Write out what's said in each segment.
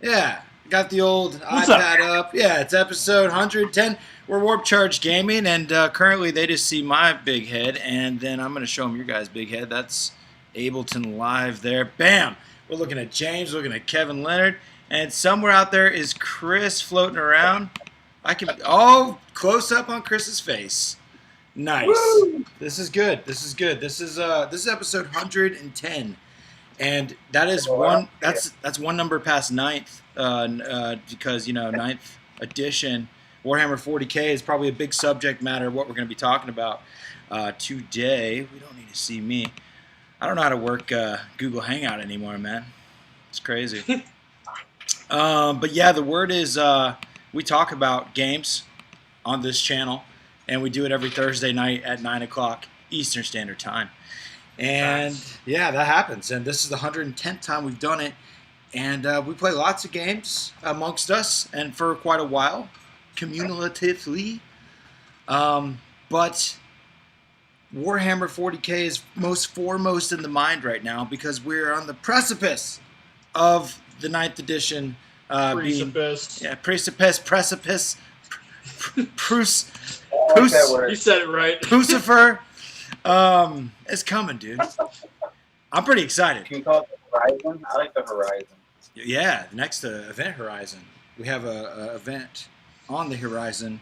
Yeah, got the old What's up? iPad up. Yeah, it's episode 110. We're Warp Charge Gaming, and currently they just see my big head, and then I'm going to show them your guys' big head. That's Ableton Live there. Bam! We're looking at James, looking at Kevin Leonard, and somewhere out there is Chris floating around. I can close up on Chris's face. Nice. Woo! This is good. This is good. This is episode 110. And that is Wow. one. That's one number past ninth, because ninth edition Warhammer 40k is probably a big subject matter of what we're going to be talking about today. We don't need to see me. I don't know how to work Google Hangout anymore, man. It's crazy. But yeah, the word is we talk about games on this channel, and we do it every Thursday night at 9 o'clock Eastern Standard Time. And yeah, that happens. And this is the 110th time we've done it. And we play lots of games amongst us and for quite a while, cumulatively. But Warhammer 40k is most foremost in the mind right now because we're on the precipice of the ninth edition. Precipice. Precipice. I like that word. You said it right. Pucifer. It's coming, dude. I'm pretty excited. Can you call it the horizon? I like the horizon. Yeah, next event horizon. We have a event on the horizon,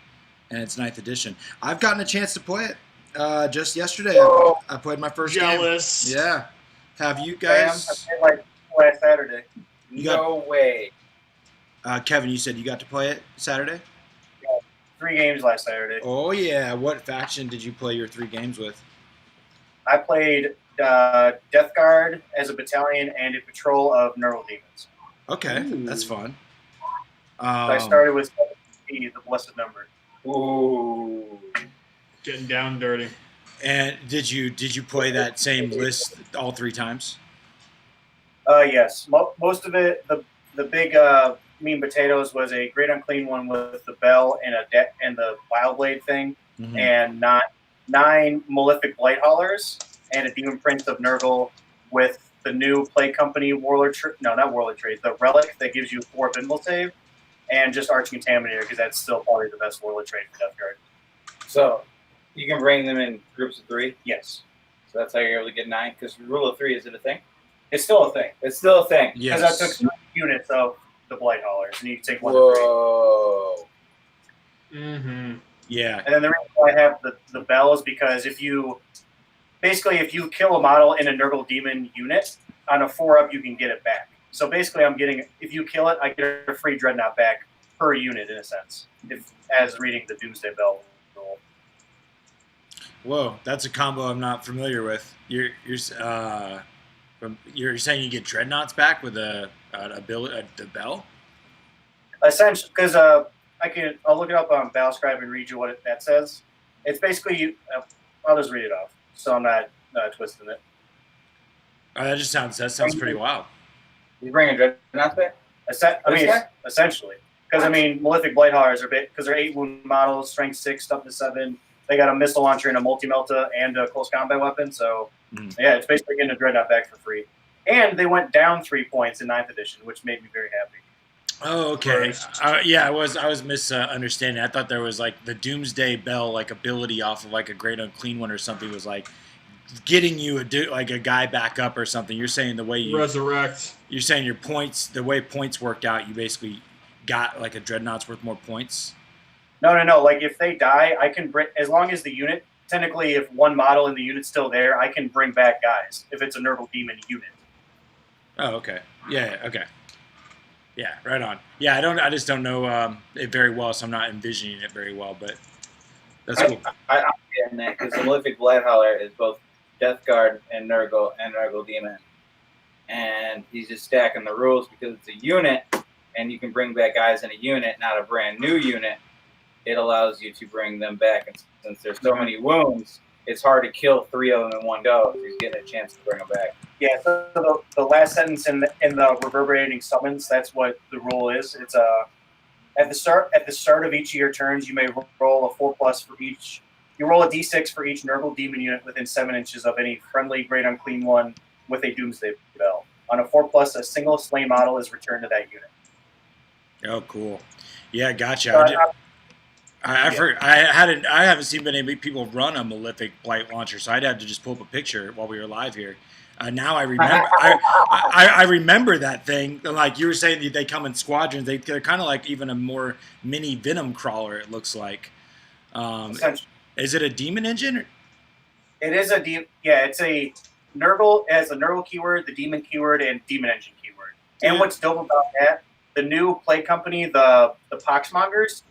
and it's ninth edition. I've gotten a chance to play it just yesterday. Whoa. I played my first Jealous. game. Yeah. Have you Damn, guys? I played like last Saturday. You got- No way. Kevin, you said you got to play it Saturday? 3 games last Saturday. Oh, yeah. What faction did you play your 3 games with? I played Death Guard as a battalion and a patrol of Neural Demons. Okay, Ooh. that's fun. So I started with 17, the blessed number. Ooh. Getting down dirty. And did you play that same list all 3 times? Yes. Most of it, the big mean potatoes was a great unclean one with the bell and and the wild blade thing, Mhm. and 9 malefic blight haulers and a demon prince of Nurgle with the new play company not warlord trade, the relic that gives you 4 Bimble save, and just arch contaminator because that's still probably the best warlord trade for Death Guard. So you can bring them in groups of 3. Yes, So that's how you're able to get 9. Because rule of 3, is it a thing? it's still a thing It's still a thing. because Yes. I took 2 units of the blight haulers, and you can take 1 to 3. Whoa. Mm-hmm. Yeah. And then the reason why I have the bell is because if you kill a model in a Nurgle Demon unit, on a 4-up you can get it back. So basically if you kill it, I get a free Dreadnought back per unit in a sense, as reading the Doomsday Bell rule. Whoa, that's a combo I'm not familiar with. You're saying you get dreadnoughts back with a bell? Essentially, because I'll look it up on Battlescribe and read you what that says. It's basically I'll just read it off, so I'm not twisting it. Oh, that sounds pretty wild. You bring a dreadnought back? Essentially, because Malefic Blight Haulers are big because they're 8 wound models, strength 6 up to 7. They got a missile launcher and a multi-melta and a close combat weapon. So yeah, it's basically getting a Dreadnought back for free. And they went down 3 points in 9th edition, which made me very happy. Oh, okay. Yeah, I was misunderstanding. I thought there was like the Doomsday Bell like ability off of like a Great Unclean One or something was like getting you like a guy back up or something. You're saying the way you Resurrect. You're saying your points, the way points worked out, you basically got like a Dreadnought's worth more points. No. Like if they die, I can bring, as long as the unit, technically if one model in the unit's still there, I can bring back guys if it's a Nurgle Demon unit. Oh, okay. Yeah, okay. Yeah, right on. Yeah, I just don't know it very well, so I'm not envisioning it very well, but that's cool. I'm getting that because the Malefic Blight Hauler is both Death Guard and Nurgle Demon. And he's just stacking the rules because it's a unit, and you can bring back guys in a unit, not a brand new unit. It allows you to bring them back, and since there's so many wounds, it's hard to kill 3 of them in one go. So he's getting a chance to bring them back. Yeah, so the last sentence in the reverberating summons, that's what the rule is. It's at the start of each of your turns, you may roll a 4+ for each. You roll a d6 for each Nurgle Demon unit within 7 inches of any friendly Great Unclean One with a Doomsday Bell. On a 4+, a single slain model is returned to that unit. Oh, cool. Yeah, gotcha. So I've heard. I haven't seen many people run a Malefic Blight launcher, so I'd have to just pull up a picture while we were live here. Now I remember. I remember that thing. Like you were saying, they come in squadrons. They're kind of like even a more mini Venom crawler. It looks like. Is it a demon engine? It is it's a Nurgle. It has the Nurgle keyword, the demon keyword, and demon engine keyword. And what's dope about that? The new play company, the Poxmongers,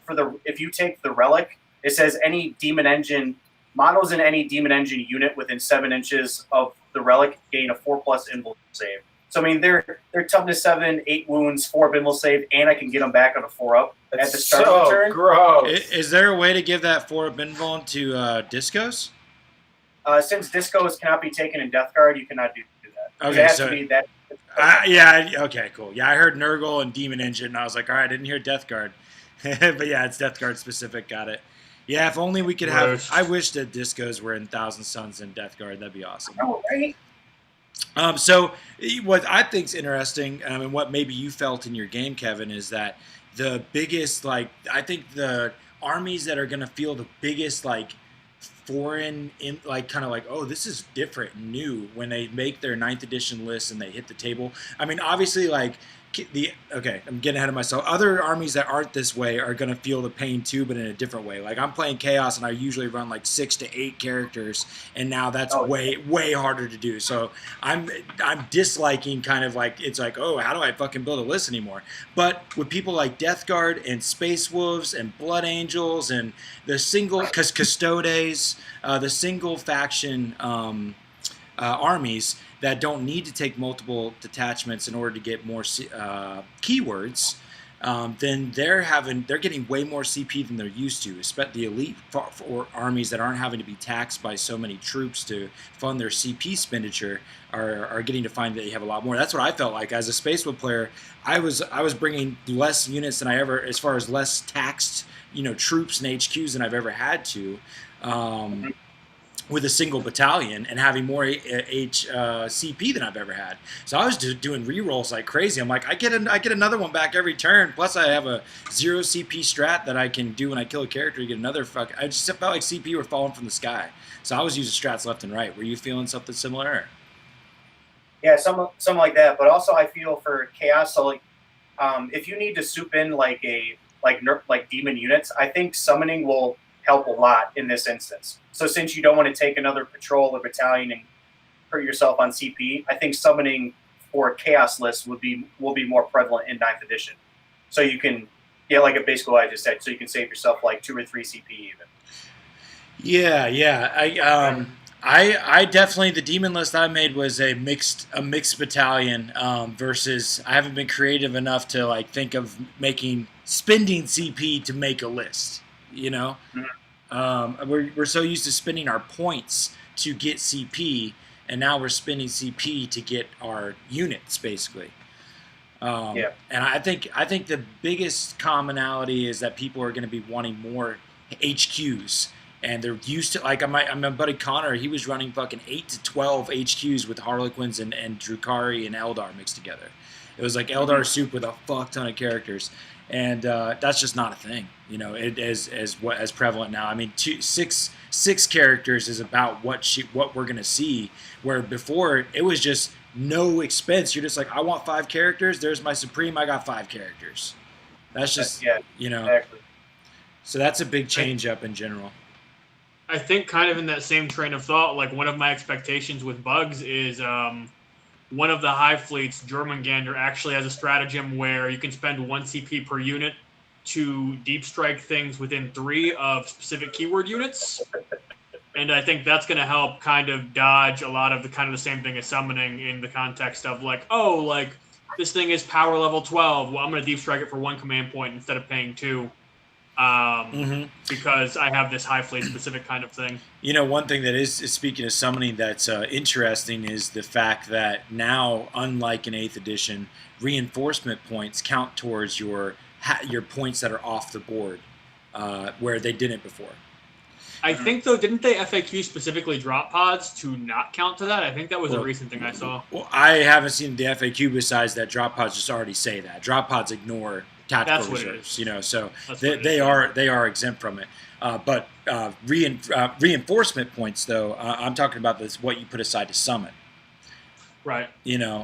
if you take the relic, it says any demon engine models in any demon engine unit within 7 inches of the relic gain a 4+ invul save. So I mean they're toughness 7, 8 wounds, 4 invul save, and I can get them back on a 4-up at the start of the turn. Gross. Is there a way to give that 4-up invul to Discos? Since Discos cannot be taken in Death Guard, you cannot do that. Okay, it has to be that. Okay, cool. Yeah, I heard Nurgle and Demon Engine, and I was like, all right, I didn't hear Death Guard. But yeah, it's Death Guard specific, got it. Yeah, if only we could have... I wish that Discos were in Thousand Suns and Death Guard. That'd be awesome. Oh, right? So what I think's interesting, and what maybe you felt in your game, Kevin, is that the biggest, I think the armies that are going to feel the biggest, foreign oh, this is different and new when they make their 9th edition list and they hit the table. I mean, obviously I'm getting ahead of myself. Other armies that aren't this way are going to feel the pain too, but in a different way. Like I'm playing Chaos and I usually run 6 to 8 characters, and now that's way harder to do. So I'm disliking it's oh, how do I fucking build a list anymore? But with people like Death Guard and Space Wolves and Blood Angels and the single Custodes, the single faction armies that don't need to take multiple detachments in order to get more keywords, then they're getting way more CP than they're used to. Especially the elite for armies that aren't having to be taxed by so many troops to fund their CP expenditure are getting to find that they have a lot more. That's what I felt like as a Space Wolf player. I was bringing less units than I ever, as far as less taxed troops and HQs than I've ever had to. With a single battalion and having more CP than I've ever had. So I was doing rerolls like crazy. I'm like, I get another one back every turn. Plus I have a 0 CP strat that I can do when I kill a character to get another I just felt like CP were falling from the sky. So I was using strats left and right. Were you feeling something similar? Yeah, something like that. But also I feel for Chaos, so if you need to soup in like demon units, I think summoning will help a lot in this instance. So since you don't want to take another patrol or battalion and hurt yourself on CP, I think summoning for a Chaos list will be more prevalent in 9th edition. So you can, basically what I just said, so you can save yourself 2 or 3 CP even. Yeah. I definitely, the demon list I made was a mixed battalion versus I haven't been creative enough to think of spending CP to make a list. We're so used to spending our points to get CP, and now we're spending CP to get our units, basically. And I think the biggest commonality is that people are going to be wanting more HQs, and they're used to my buddy Connor. He was running fucking 8 to 12 HQs with Harlequins and Drukhari and Eldar mixed together. It was like Eldar soup with a fuck ton of characters. And that's just not a thing, it as prevalent now. I mean, six characters is about what we're gonna see. Where before it was just no expense. You're just like, I want 5 characters. There's my Supreme. I got 5 characters. That's just Exactly. So that's a big change up in general. I think kind of in that same train of thought, one of my expectations with bugs is one of the Hive fleets, Jormungandr, actually has a stratagem where you can spend 1 CP per unit to deep strike things within 3 of specific keyword units. And I think that's going to help kind of dodge a lot of the same thing as summoning in the context of this thing is power level 12. Well, I'm going to deep strike it for 1 command point instead of paying 2. Because I have this Hive fleet specific kind of thing. One thing that is speaking of summoning that's interesting is the fact that now, unlike in 8th edition, reinforcement points count towards your points that are off the board, where they didn't before. I think though, didn't they FAQ specifically drop pods to not count to that? I think that was a recent thing I saw. Well, I haven't seen the FAQ besides that drop pods just already say that. Drop pods ignore tactical reserves, so they are exempt from it. But reinforcement points, though, I'm talking about this what you put aside to summon. Right.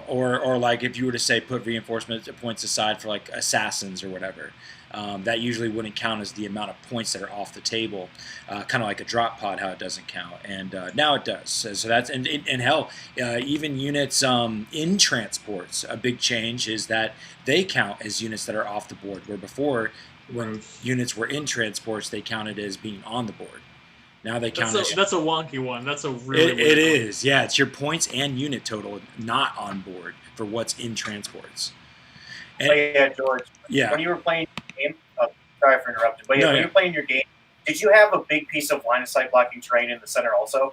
Or like if you were to say put reinforcement points aside for like assassins or whatever, that usually wouldn't count as the amount of points that are off the table, kind of like a drop pod, how it doesn't count. And now it does. So that's and hell, even units in transports, a big change is that they count as units that are off the board, where before when units were in transports, they counted as being on the board. Now they count that's a wonky one. That's a really it is. Yeah, it's your points and unit total not on board for what's in transports. And, yeah, George. Yeah. When you were playing your game, sorry for interrupting, but when you were playing your game, did you have a big piece of line of sight blocking terrain in the center also?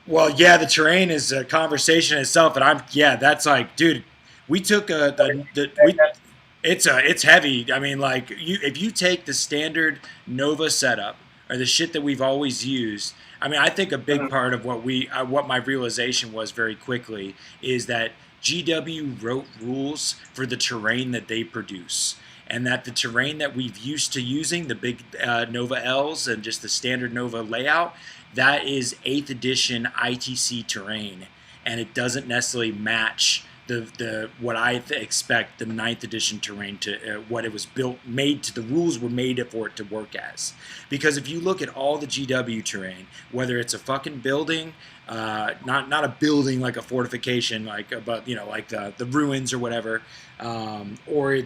Well, yeah, the terrain is a conversation itself, and that's like, dude, we took it's heavy. I mean, like if you take the standard Nova setup, or the shit that we've always used. I mean, I think a big part of what my realization was very quickly is that GW wrote rules for the terrain that they produce, and that the terrain that we've used to using, the big Nova Ls and just the standard Nova layout, that is 8th edition ITC terrain, and it doesn't necessarily match the what I expect the 9th edition terrain to what it was made to. The rules were made for it to work as, because if you look at all the GW terrain, whether it's a fucking building, not a building like a fortification, like like the ruins or whatever, or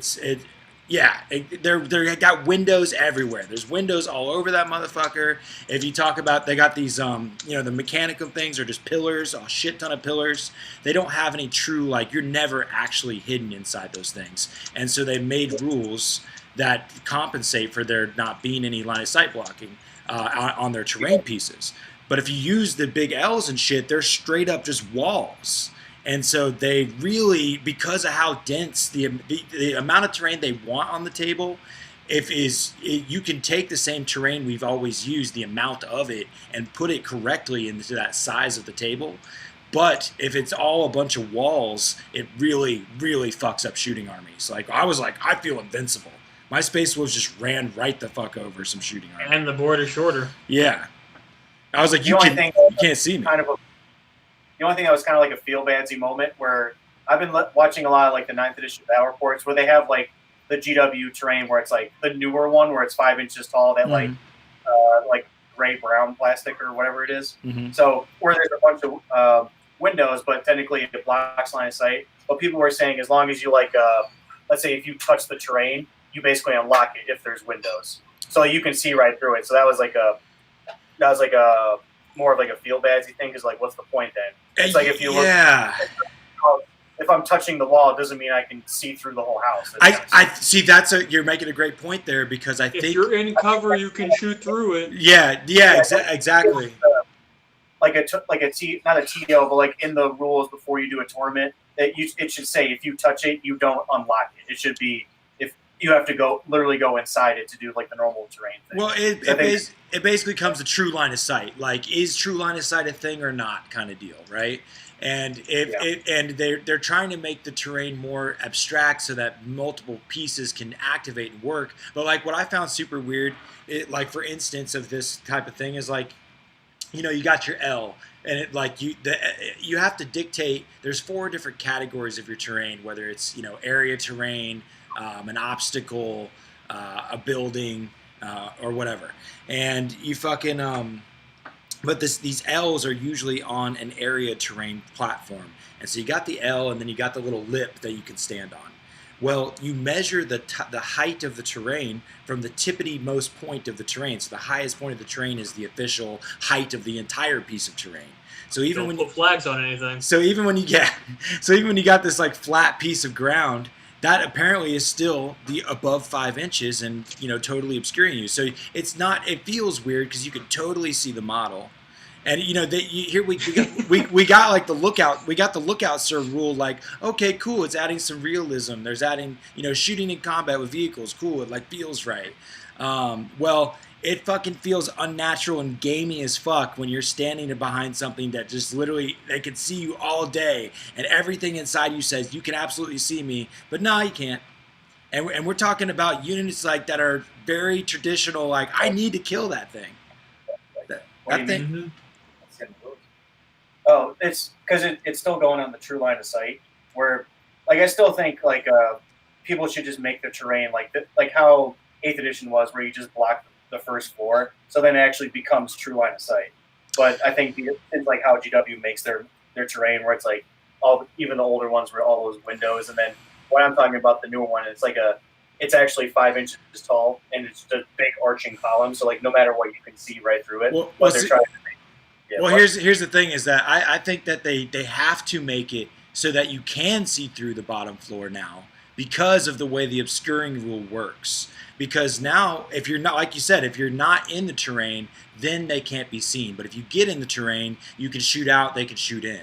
they got windows everywhere. There's windows all over that motherfucker. If you talk about, they got these, the mechanical things are just pillars, a shit ton of pillars. They don't have any true, you're never actually hidden inside those things. And so they made rules that compensate for there not being any line of sight blocking on their terrain pieces. But if you use the big L's and shit, they're straight up just walls. And so they really, because of how dense the amount of terrain they want on the table, you can take the same terrain we've always used, the amount of it, and put it correctly into that size of the table. But if it's all a bunch of walls, it really, really fucks up shooting armies. I feel invincible. My Space Wolves just ran right the fuck over some shooting armies. And the board is shorter. Yeah. I was like, you can't see me. The only thing that was kind of like a feel-badsy moment where I've been watching a lot of the 9th edition battle reports where they have the GW terrain where it's the newer one where it's 5 inches tall, that gray-brown plastic or whatever it is. Mm-hmm. So where there's a bunch of windows, but technically it blocks line of sight. But people were saying as long as you let's say if you touch the terrain, you basically unlock it if there's windows, so you can see right through it. So that was more of a feel-badsy thing, because what's the point then? It's if you look, if I'm touching the wall, it doesn't mean I can see through the whole house. I see. You're making a great point there, because I think if you're in cover, you can shoot through it. Yeah, exactly. Not a TO, but in the rules before you do a tournament, it should say if you touch it, you don't unlock it. It should be if you have to literally go inside it to do the normal terrain thing. Well, it basically comes to true line of sight. Is true line of sight a thing or not, kind of deal, right? And they're trying to make the terrain more abstract so that multiple pieces can activate and work. But what I found super weird, for instance of this type of thing is you got your L, and you have to dictate. There's 4 different categories of your terrain, whether it's area terrain, an obstacle, a building, or whatever. And you fucking but these L's are usually on an area terrain platform, and so you got the L, and then you got the little lip that you can stand on. Well, you measure the height of the terrain from the tippity most point of the terrain. So the highest point of the terrain is the official height of the entire piece of terrain. So even when you put flags on anything. So even when you got this flat piece of ground, that apparently is still the above 5 inches and totally obscuring you. So it's not. It feels weird because you can totally see the model, And here we got like the lookout sir rule, like, okay, cool, it's adding some realism. There's adding shooting in combat with vehicles, cool, it like feels right. Well, it fucking feels unnatural and gamey as fuck when you're standing behind something that just literally they can see you all day and everything inside you says you can absolutely see me, but no, you can't. And we're talking about units like that are very traditional, like I need to kill that thing. That thing. Oh, it's because it's still going on the true line of sight. Where, like, I still think like people should just make the terrain like how 8th edition was, where you just block the first floor, so then it actually becomes true line of sight. But I think it's like how GW makes their terrain, where it's like even the older ones were all those windows, and then what I'm talking about, the newer one, it's actually 5 inches tall, and it's just a big arching column. So like no matter what, you can see right through it. Here's the thing is that I think that they have to make it so that you can see through the bottom floor now because of the way the obscuring rule works. Because now, if you're not, like you said, if you're not in the terrain, then they can't be seen. But if you get in the terrain, you can shoot out, they can shoot in.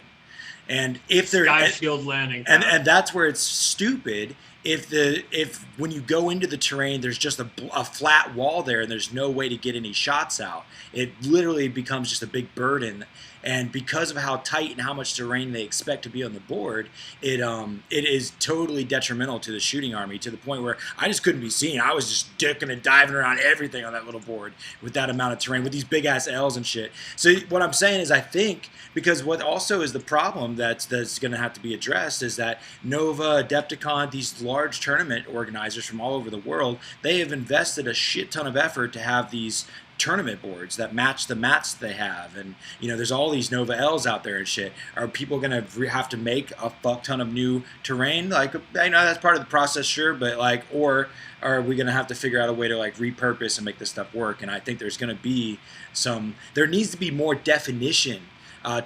And if they're Sky shield landing, and that's where it's stupid. If when you go into the terrain, there's just a flat wall there, and there's no way to get any shots out. It literally becomes just a big burden. And because of how tight and how much terrain they expect to be on the board, it is totally detrimental to the shooting army, to the point where I just couldn't be seen. I was just dicking and diving around everything on that little board with that amount of terrain, with these big ass L's and shit. So what I'm saying is, I think, because what also is the problem that's going to have to be addressed is that Nova, Adepticon, these large tournament organizers from all over the world, they have invested a shit ton of effort to have these tournament boards that match the mats they have, and there's all these Nova L's out there and shit. Are people gonna have to make a fuck ton of new terrain? Like, I know that's part of the process, sure, but like, or are we gonna have to figure out a way to like repurpose and make this stuff work? And I think there's gonna be there needs to be more definition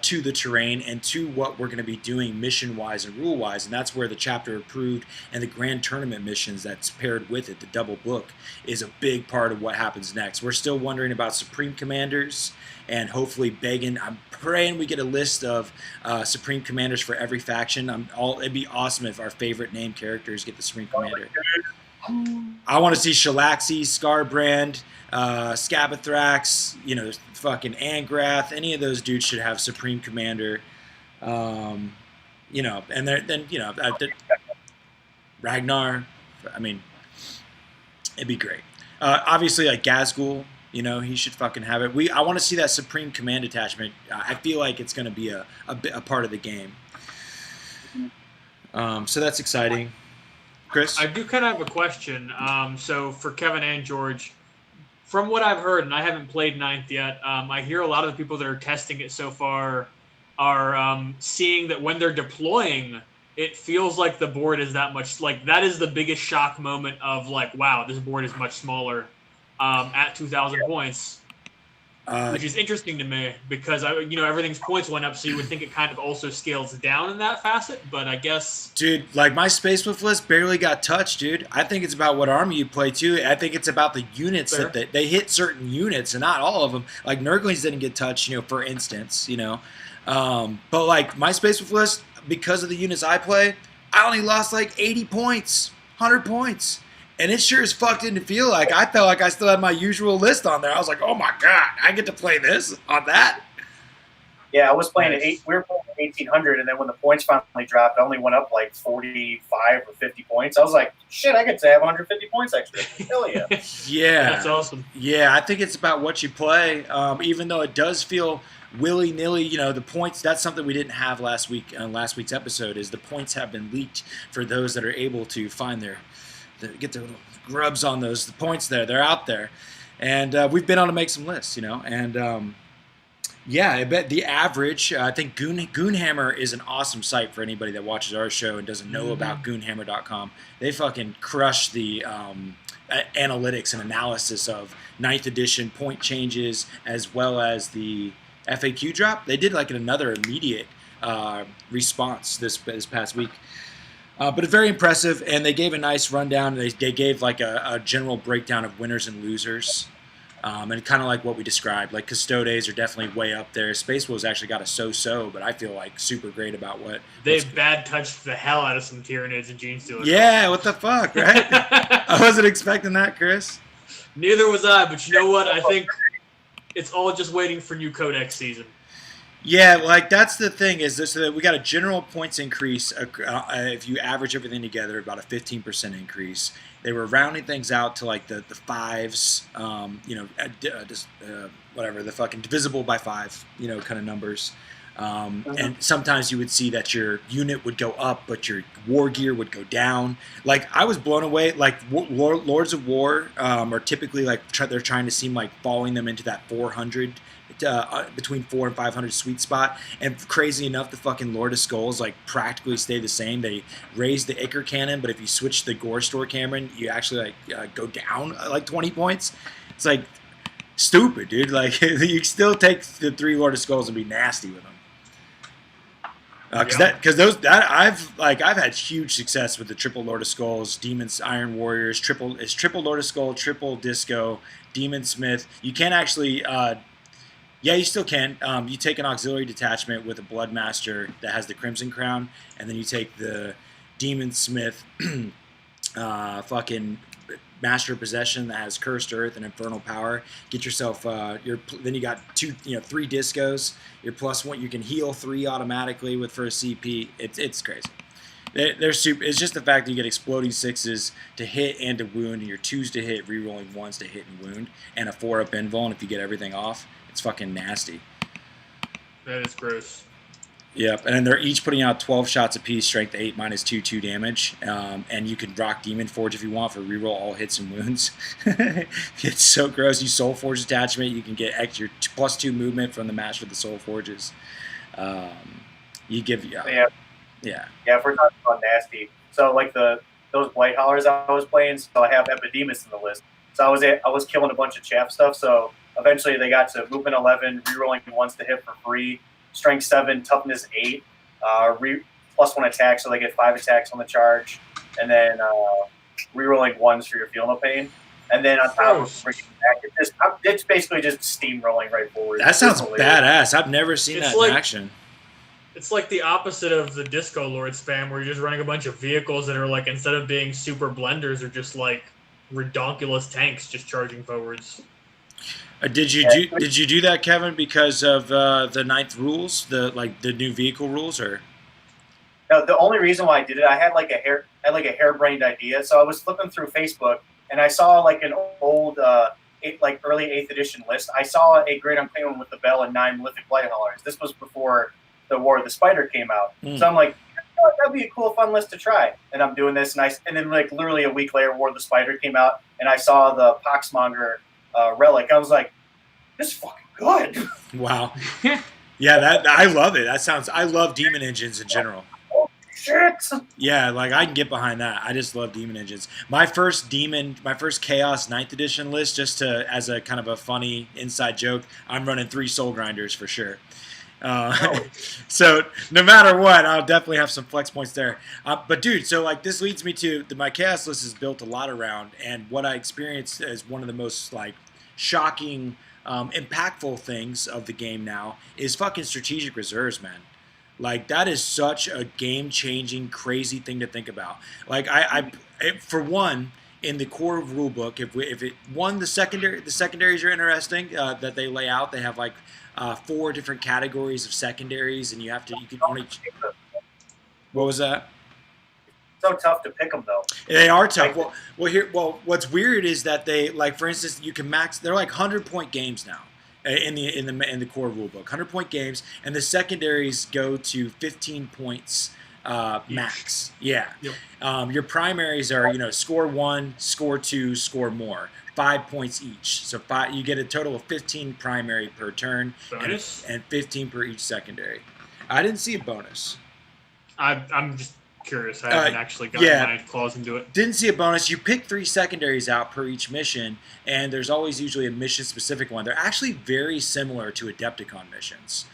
to the terrain and to what we're going to be doing mission-wise and rule-wise, and that's where the chapter approved and the grand tournament missions that's paired with it, the double book, is a big part of what happens next. We're still wondering about Supreme Commanders, and hopefully begging, I'm praying we get a list of Supreme Commanders for every faction. It'd be awesome if our favorite named characters get the Supreme Commander. I want to see Shalaxi, Scarbrand, Scabathrax, fucking Angrath. Any of those dudes should have Supreme Commander. And then Ragnar. I mean, it'd be great. Obviously, like Gazgul, he should fucking have it. I want to see that Supreme Command attachment. I feel like it's going to be a part of the game. So that's exciting. Chris? I do kind of have a question. So for Kevin and George, from what I've heard, and I haven't played 9th yet, I hear a lot of the people that are testing it so far are seeing that when they're deploying, it feels like the board is that much, like that is the biggest shock moment of like, wow, this board is much smaller at 2,000 points. Which is interesting to me because everything's points went up, so you would think it kind of also scales down in that facet. But I guess, dude, like my Space Wolf list barely got touched, dude. I think it's about what army you play too. I think it's about the units that they hit certain units and not all of them. Like Nurglings didn't get touched, for instance, But like my Space Wolf list, because of the units I play, I only lost like 80 points, 100 points. And it sure as fuck didn't feel like I felt like I still had my usual list on there. I was like, oh my God, I get to play this on that? Yeah, I was playing we were playing at 1,800, and then when the points finally dropped, I only went up like 45 or 50 points. I was like, shit, I get to have 150 points extra. Hell yeah. Yeah. That's awesome. Yeah, I think it's about what you play, even though it does feel willy-nilly, the points, that's something we didn't have last week on last week's episode, is the points have been leaked for those that are able to find get their little grubs on the points there. They're out there. And we've been on to make some lists, and yeah, I bet the average, I think Goonhammer is an awesome site for anybody that watches our show and doesn't know about goonhammer.com. They fucking crush the analytics and analysis of 9th edition point changes as well as the FAQ drop. They did like another immediate response this past week. But it's very impressive, and they gave a nice rundown. They gave like a general breakdown of winners and losers. And kind of like what we described, like Custodes are definitely way up there. Space Wolves actually got a so-so, but I feel like super great about what they bad touched the hell out of some Tyranids and Gene Stealers. Yeah, what the fuck, right? I wasn't expecting that, Chris. Neither was I, but you know what? I think it's all just waiting for new Codex season. Yeah, like that's the thing is this, that we got a general points increase if you average everything together, about a 15% increase. They were rounding things out to like the fives, whatever, the fucking divisible by 5, kind of numbers. And sometimes you would see that your unit would go up, but your war gear would go down. Like I was blown away. Like Lords of War are typically like they're trying to seem like falling them into that 400. Between 400 and 500 sweet spot, and crazy enough, the fucking Lord of Skulls like practically stay the same. They raise the Ichor cannon, but if you switch the Gore Store Cameron, you actually go down like 20 points. It's like stupid, dude. Like you still take the 3 Lord of Skulls and be nasty with them. I've had huge success with the triple Lord of Skulls, Demons, Iron Warriors, triple Lord of Skull, triple Disco, Demon Smith. You can't actually. Yeah, you still can. You take an auxiliary detachment with a Bloodmaster that has the Crimson Crown, and then you take the Demon Smith fucking Master of Possession that has Cursed Earth and Infernal Power. Get yourself then you got 3 Discos. Your +1, you can heal 3 automatically with first CP. It's crazy. They're super. It's just the fact that you get exploding 6s to hit and to wound, and your 2s to hit, rerolling 1s to hit and wound, and a 4-up invuln if you get everything off. It's fucking nasty. That is gross. Yep, and then they're each putting out 12 shots apiece, strength 8, -2 damage, and you can rock Demon Forge if you want for reroll all hits and wounds. It's so gross. You Soul Forge attachment, you can get extra +2 movement from the Master of the Soul Forges. You give Yeah. If we're talking about nasty, so like those Blight Hollers I was playing, so I have Epidemus in the list. So I was killing a bunch of chaff stuff. So eventually they got to movement 11, rerolling 1s to hit for free, strength 7, toughness 8, +1 attack, so they get 5 attacks on the charge, and then rerolling 1s for your Feel No Pain. And then on top of freaking back, it's basically just steamrolling right forward. That sounds badass. I've never seen that in action. It's like the opposite of the Disco Lord spam, where you're just running a bunch of vehicles that are like, instead of being super blenders, are just like redonkulous tanks just charging forwards. Did you do that, Kevin, because of the 9th rules, the new vehicle rules, or? No, the only reason why I did it, I had like a harebrained idea. So I was flipping through Facebook and I saw like an old early 8th edition list. I saw a Great Unclaimed with the Bell and 9 Malefic Blight Haulers. This was before the War of the Spider came out. So I'm like, oh, that'd be a cool, fun list to try. And I'm doing this, and then like literally a week later, War of the Spider came out, and I saw the Poxmonger relic. I was like, this is fucking good. Wow. Yeah, I love it. I love demon engines in general. Oh, shit. Yeah, like I can get behind that. I just love demon engines. My first Chaos 9th edition list, just as a kind of a funny inside joke, I'm running 3 Soul Grinders for sure. So no matter what, I'll definitely have some flex points there. But dude, so like this leads me to my chaos list is built a lot around, and what I experienced as one of the most like shocking, impactful things of the game now is fucking strategic reserves, man. Like that is such a game-changing, crazy thing to think about. Like for one, in the core rulebook, the secondaries are interesting that they lay out. They have like 4 different categories of secondaries, and you can only. What was that? So tough to pick them though. They are tough. What's weird is that they, like, for instance, you can max. They're like 100-point games now in the core rulebook. 100-point games, and the secondaries go to 15 points max. Yeah. Yep. Your primaries are score 1, score 2, score more. 5 points each. So you get a total of 15 primary per turn, and 15 per each secondary. I didn't see a bonus. I'm just curious. I haven't actually gotten my claws into it. Didn't see a bonus. You pick 3 secondaries out per each mission, and there's always usually a mission-specific one. They're actually very similar to Adepticon missions.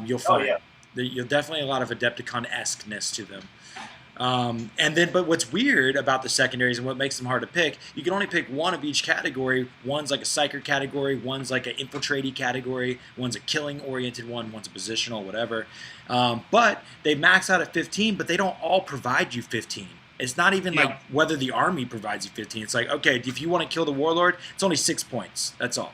You'll find you'll definitely a lot of Adepticon-esqueness to them. But what's weird about the secondaries and what makes them hard to pick, you can only pick one of each category. One's like a psyker category, one's like an infiltratey category, one's a killing-oriented one, one's a positional, whatever. But they max out at 15, but they don't all provide you 15. It's not even like whether the army provides you 15. It's like, okay, if you want to kill the warlord, it's only 6 points. That's all.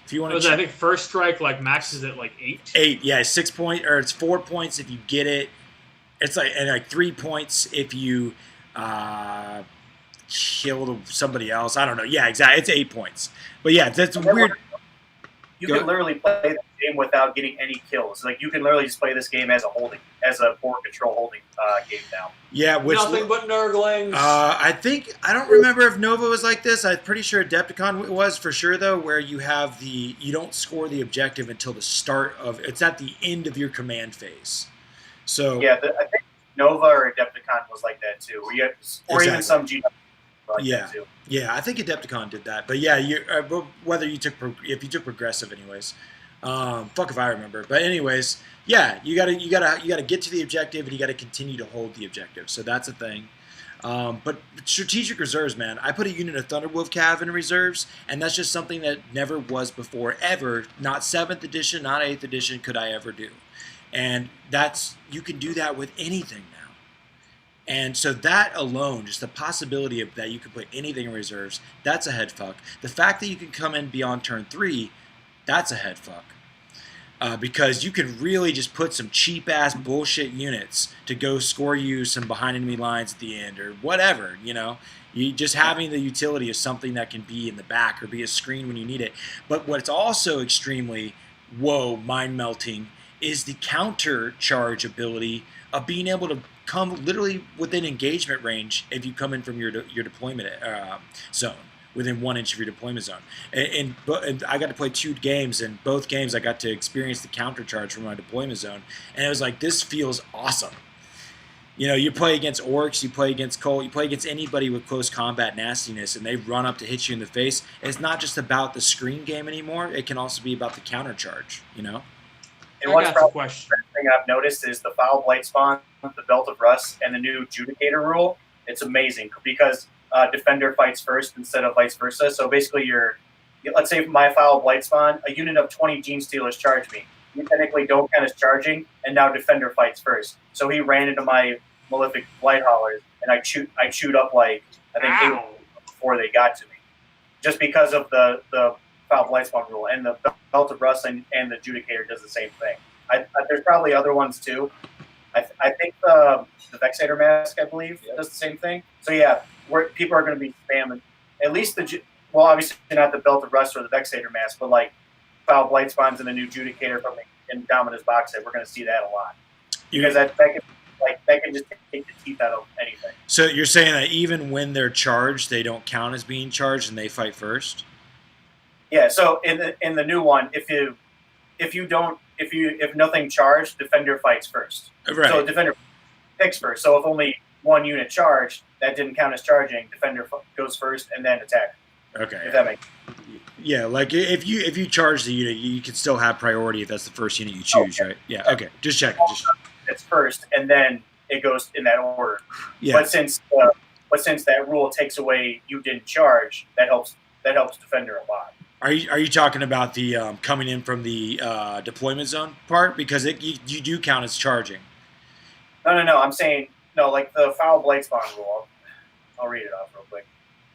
If you want to, I think first strike like maxes at like 8. 8, yeah, 6 points, or it's 4 points if you get it. It's like 3 points if you kill somebody else. I don't know. Yeah, exactly. It's 8 points. But yeah, that's weird. You can literally play this game without getting any kills. Like you can literally just play this game as a board control holding game now. Yeah, nothing but nurglings. I don't remember if Nova was like this. I'm pretty sure Adepticon was for sure though, where you don't score the objective until the start of. It's at the end of your command phase. So yeah, I think Nova or Adepticon was like that too. Even some GW like that too. Yeah, I think Adepticon did that. But yeah, if you took progressive, anyways. Fuck if I remember. But anyways, yeah, you gotta get to the objective and you gotta continue to hold the objective. So that's a thing. But strategic reserves, man. I put a unit of Thunderwolf Cav in reserves, and that's just something that never was before, ever. Not 7th edition, not 8th edition could I ever do. And you can do that with anything now. And so that alone, just the possibility of that you can put anything in reserves, that's a head fuck. The fact that you can come in beyond turn 3, that's a head fuck. Because you can really just put some cheap-ass bullshit units to go score you some behind enemy lines at the end or whatever, You just having the utility of something that can be in the back or be a screen when you need it. But what's also extremely, mind-melting is the counter charge ability of being able to come literally within engagement range if you come in from your deployment zone, within 1 inch of your deployment zone. And I got to play 2 games, and both games I got to experience the counter charge from my deployment zone, and it was like, this feels awesome. You play against orcs, you play against Cole, you play against anybody with close combat nastiness, and they run up to hit you in the face. And it's not just about the screen game anymore. It can also be about the counter charge, And one thing I've noticed is the Foul Blight Spawn, the Belt of Rust, and the new Judicator rule. It's amazing because Defender fights first instead of vice versa. So basically, let's say my Foul Blight Spawn, a unit of 20 Gene Stealers charge me. You technically don't count as charging, and now Defender fights first. So he ran into my Malefic Blight Haulers, and I chewed up like I think 8 before they got to me, just because of the Foul Blight Spawn rule. And the Belt of Rust and the Judicator does the same thing. There's probably other ones too. I think the Vexator Mask, I believe, does the same thing. So yeah, people are going to be spamming at least obviously not the Belt of Rust or the Vexator Mask, but like Foul Blight Spawns and the new Judicator from the Indominus box set. We're going to see that a lot because that can just take the teeth out of anything. So you're saying that even when they're charged, they don't count as being charged and they fight first? Yeah. So in the new one, if nothing charged, Defender fights first. Right. So Defender picks first. So if only one unit charged, that didn't count as charging. Defender goes first and then attack. Okay. If that makes sense. Yeah, like if you charge the unit, you can still have priority if that's the first unit you choose, right? Yeah. Okay. Just checking. It's first, and then it goes in that order. Yeah. But since that rule takes away you didn't charge, that helps Defender a lot. Are you talking about the coming in from the deployment zone part? Because you do count as charging. No. I'm saying like the Foul Blight Spawn rule. I'll read it off real quick.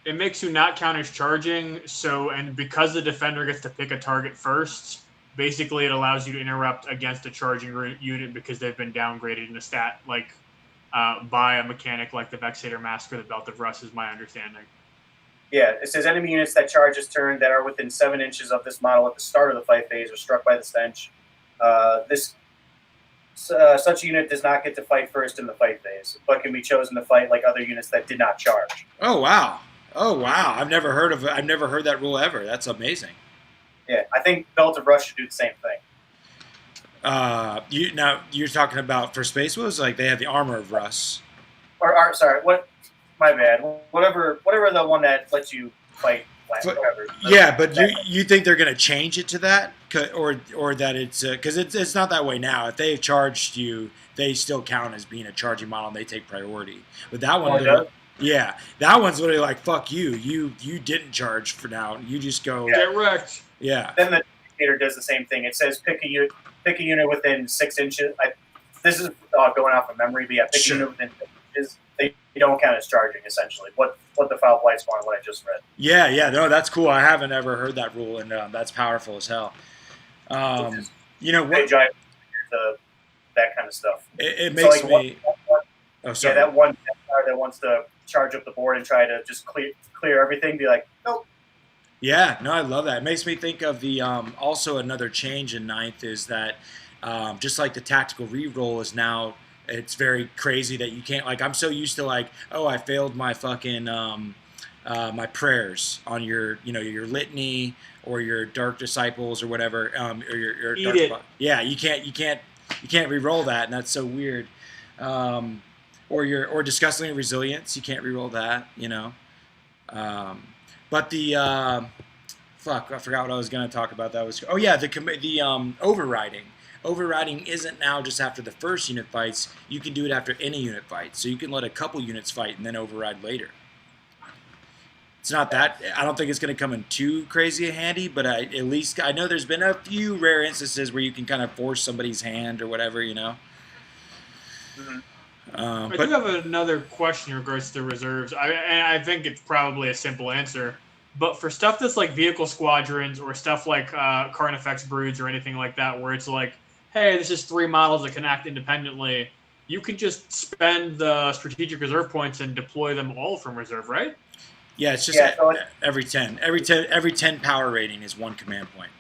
It makes you not count as charging. And because the defender gets to pick a target first, basically it allows you to interrupt against a charging unit because they've been downgraded in a stat by a mechanic like the Vexator Mask or the Belt of Rust, is my understanding. Yeah, it says enemy units that charge this turn that are within 7 inches of this model at the start of the fight phase are struck by the stench. Such a unit does not get to fight first in the fight phase, but can be chosen to fight like other units that did not charge. Oh wow! I've never heard that rule ever. That's amazing. Yeah, I think Belt of Rust should do the same thing. You're talking about for Space Wolves, like they have the Armor of Rust. Sorry, what? My bad. Whatever the one that lets you fight whatever. Yeah, but you think they're going to change it to that, or that it's because it's not that way now. If they've charged you, they still count as being a charging model and they take priority. But that one, yeah, that one's literally like fuck you. You didn't charge for now. You just go get wrecked. Yeah. Then the indicator does the same thing. It says pick a unit within 6 inches. This is going off of memory, but yeah, pick a unit within 6 inches. They don't count as charging, essentially. What the foul blight spawn, what I just read. Yeah, no, that's cool. I haven't ever heard that rule, and that's powerful as hell. You know what? Giant, that kind of stuff. It makes me. Sorry. That one that wants to charge up the board and try to just clear everything. Be like, nope. Yeah, no, I love that. It makes me think of the also another change in 9th is that just like the tactical reroll is now. It's very crazy that you can't, like, I'm so used to, like, oh, I failed my fucking, my prayers on your, your litany or your dark disciples or whatever, or your dark spot. Yeah, you can't re-roll that, and that's so weird. Or disgustingly resilience, you can't re-roll that, But the, fuck, I forgot what I was going to talk about. That was, the overriding. Overriding isn't now just after the first unit fights. You can do it after any unit fight. So you can let a couple units fight and then override later. It's not that. I don't think it's going to come in too crazy handy, but at least I know there's been a few rare instances where you can kind of force somebody's hand or whatever, Mm-hmm. I do have another question in regards to reserves. I think it's probably a simple answer. But for stuff that's like vehicle squadrons or stuff like Carnifex broods or anything like that, where it's like, hey, this is 3 models that can act independently, you can just spend the strategic reserve points and deploy them all from reserve, right? Yeah, it's just every 10. Every 10 power rating is 1 command point.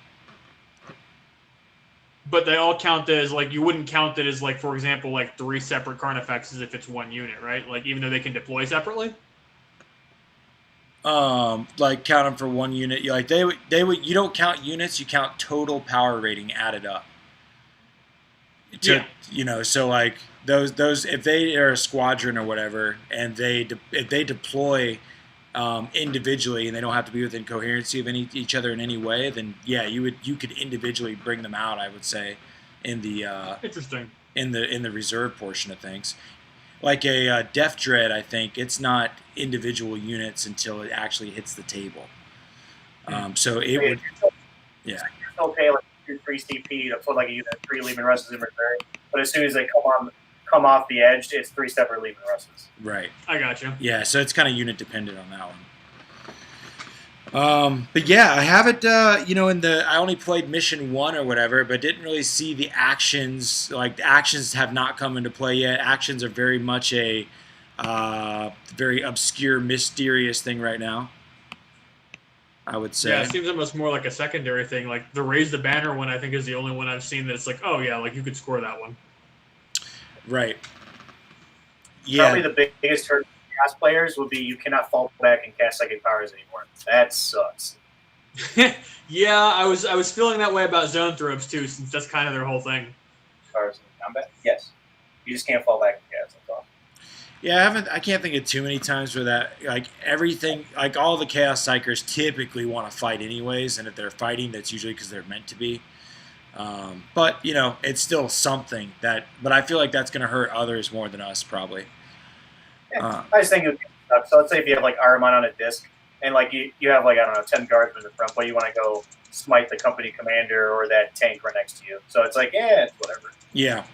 But they all count as, like, you wouldn't count it as, like, for example, like 3 separate Carnifexes if it's 1 unit, right? Like, even though they can deploy separately? Like count them for 1 unit. Like they would. You don't count units. You count total power rating added up. So like those if they are a squadron or whatever, and if they deploy individually and they don't have to be within coherency of each other in any way, then yeah, you could individually bring them out. I would say in the interesting in the reserve portion of things. Like a Def Dread, I think it's not individual units until it actually hits the table. So it would, yeah. You still pay like 2-3 CP to put like a unit 3 Legion Russes in reserve, but as soon as they come off the edge, it's 3 separate Legion Russes. Right. I got you. Yeah, so it's kind of unit dependent on that one. But yeah, I haven't, I only played mission 1 or whatever, but didn't really see the actions. Like, the actions have not come into play yet. Actions are very much a very obscure, mysterious thing right now, I would say. Yeah, it seems almost more like a secondary thing. Like, the Raise the Banner one, I think, is the only one I've seen that it's like, oh, yeah, like, you could score that one. Right. Yeah. Probably the biggest hurt cast players would be you cannot fall back and cast psychic powers anymore. That sucks. Yeah, I was feeling that way about zone throbes too, since that's kind of their whole thing. Powers in combat? Yes. You just can't fall back and cast. That's all. Yeah, I can't think of too many times where that, like, everything, like, all the Chaos Psychers typically want to fight anyways, and if they're fighting, that's usually because they're meant to be. But, it's still something that, but I feel like that's going to hurt others more than us, probably. Yeah, I just think it would be stuck. So let's say if you have, like, Armon on a disc, and, like, you have, like, I don't know, 10 guardsmen in front, but you want to go smite the company commander or that tank right next to you. So it's like, it's whatever. Yeah.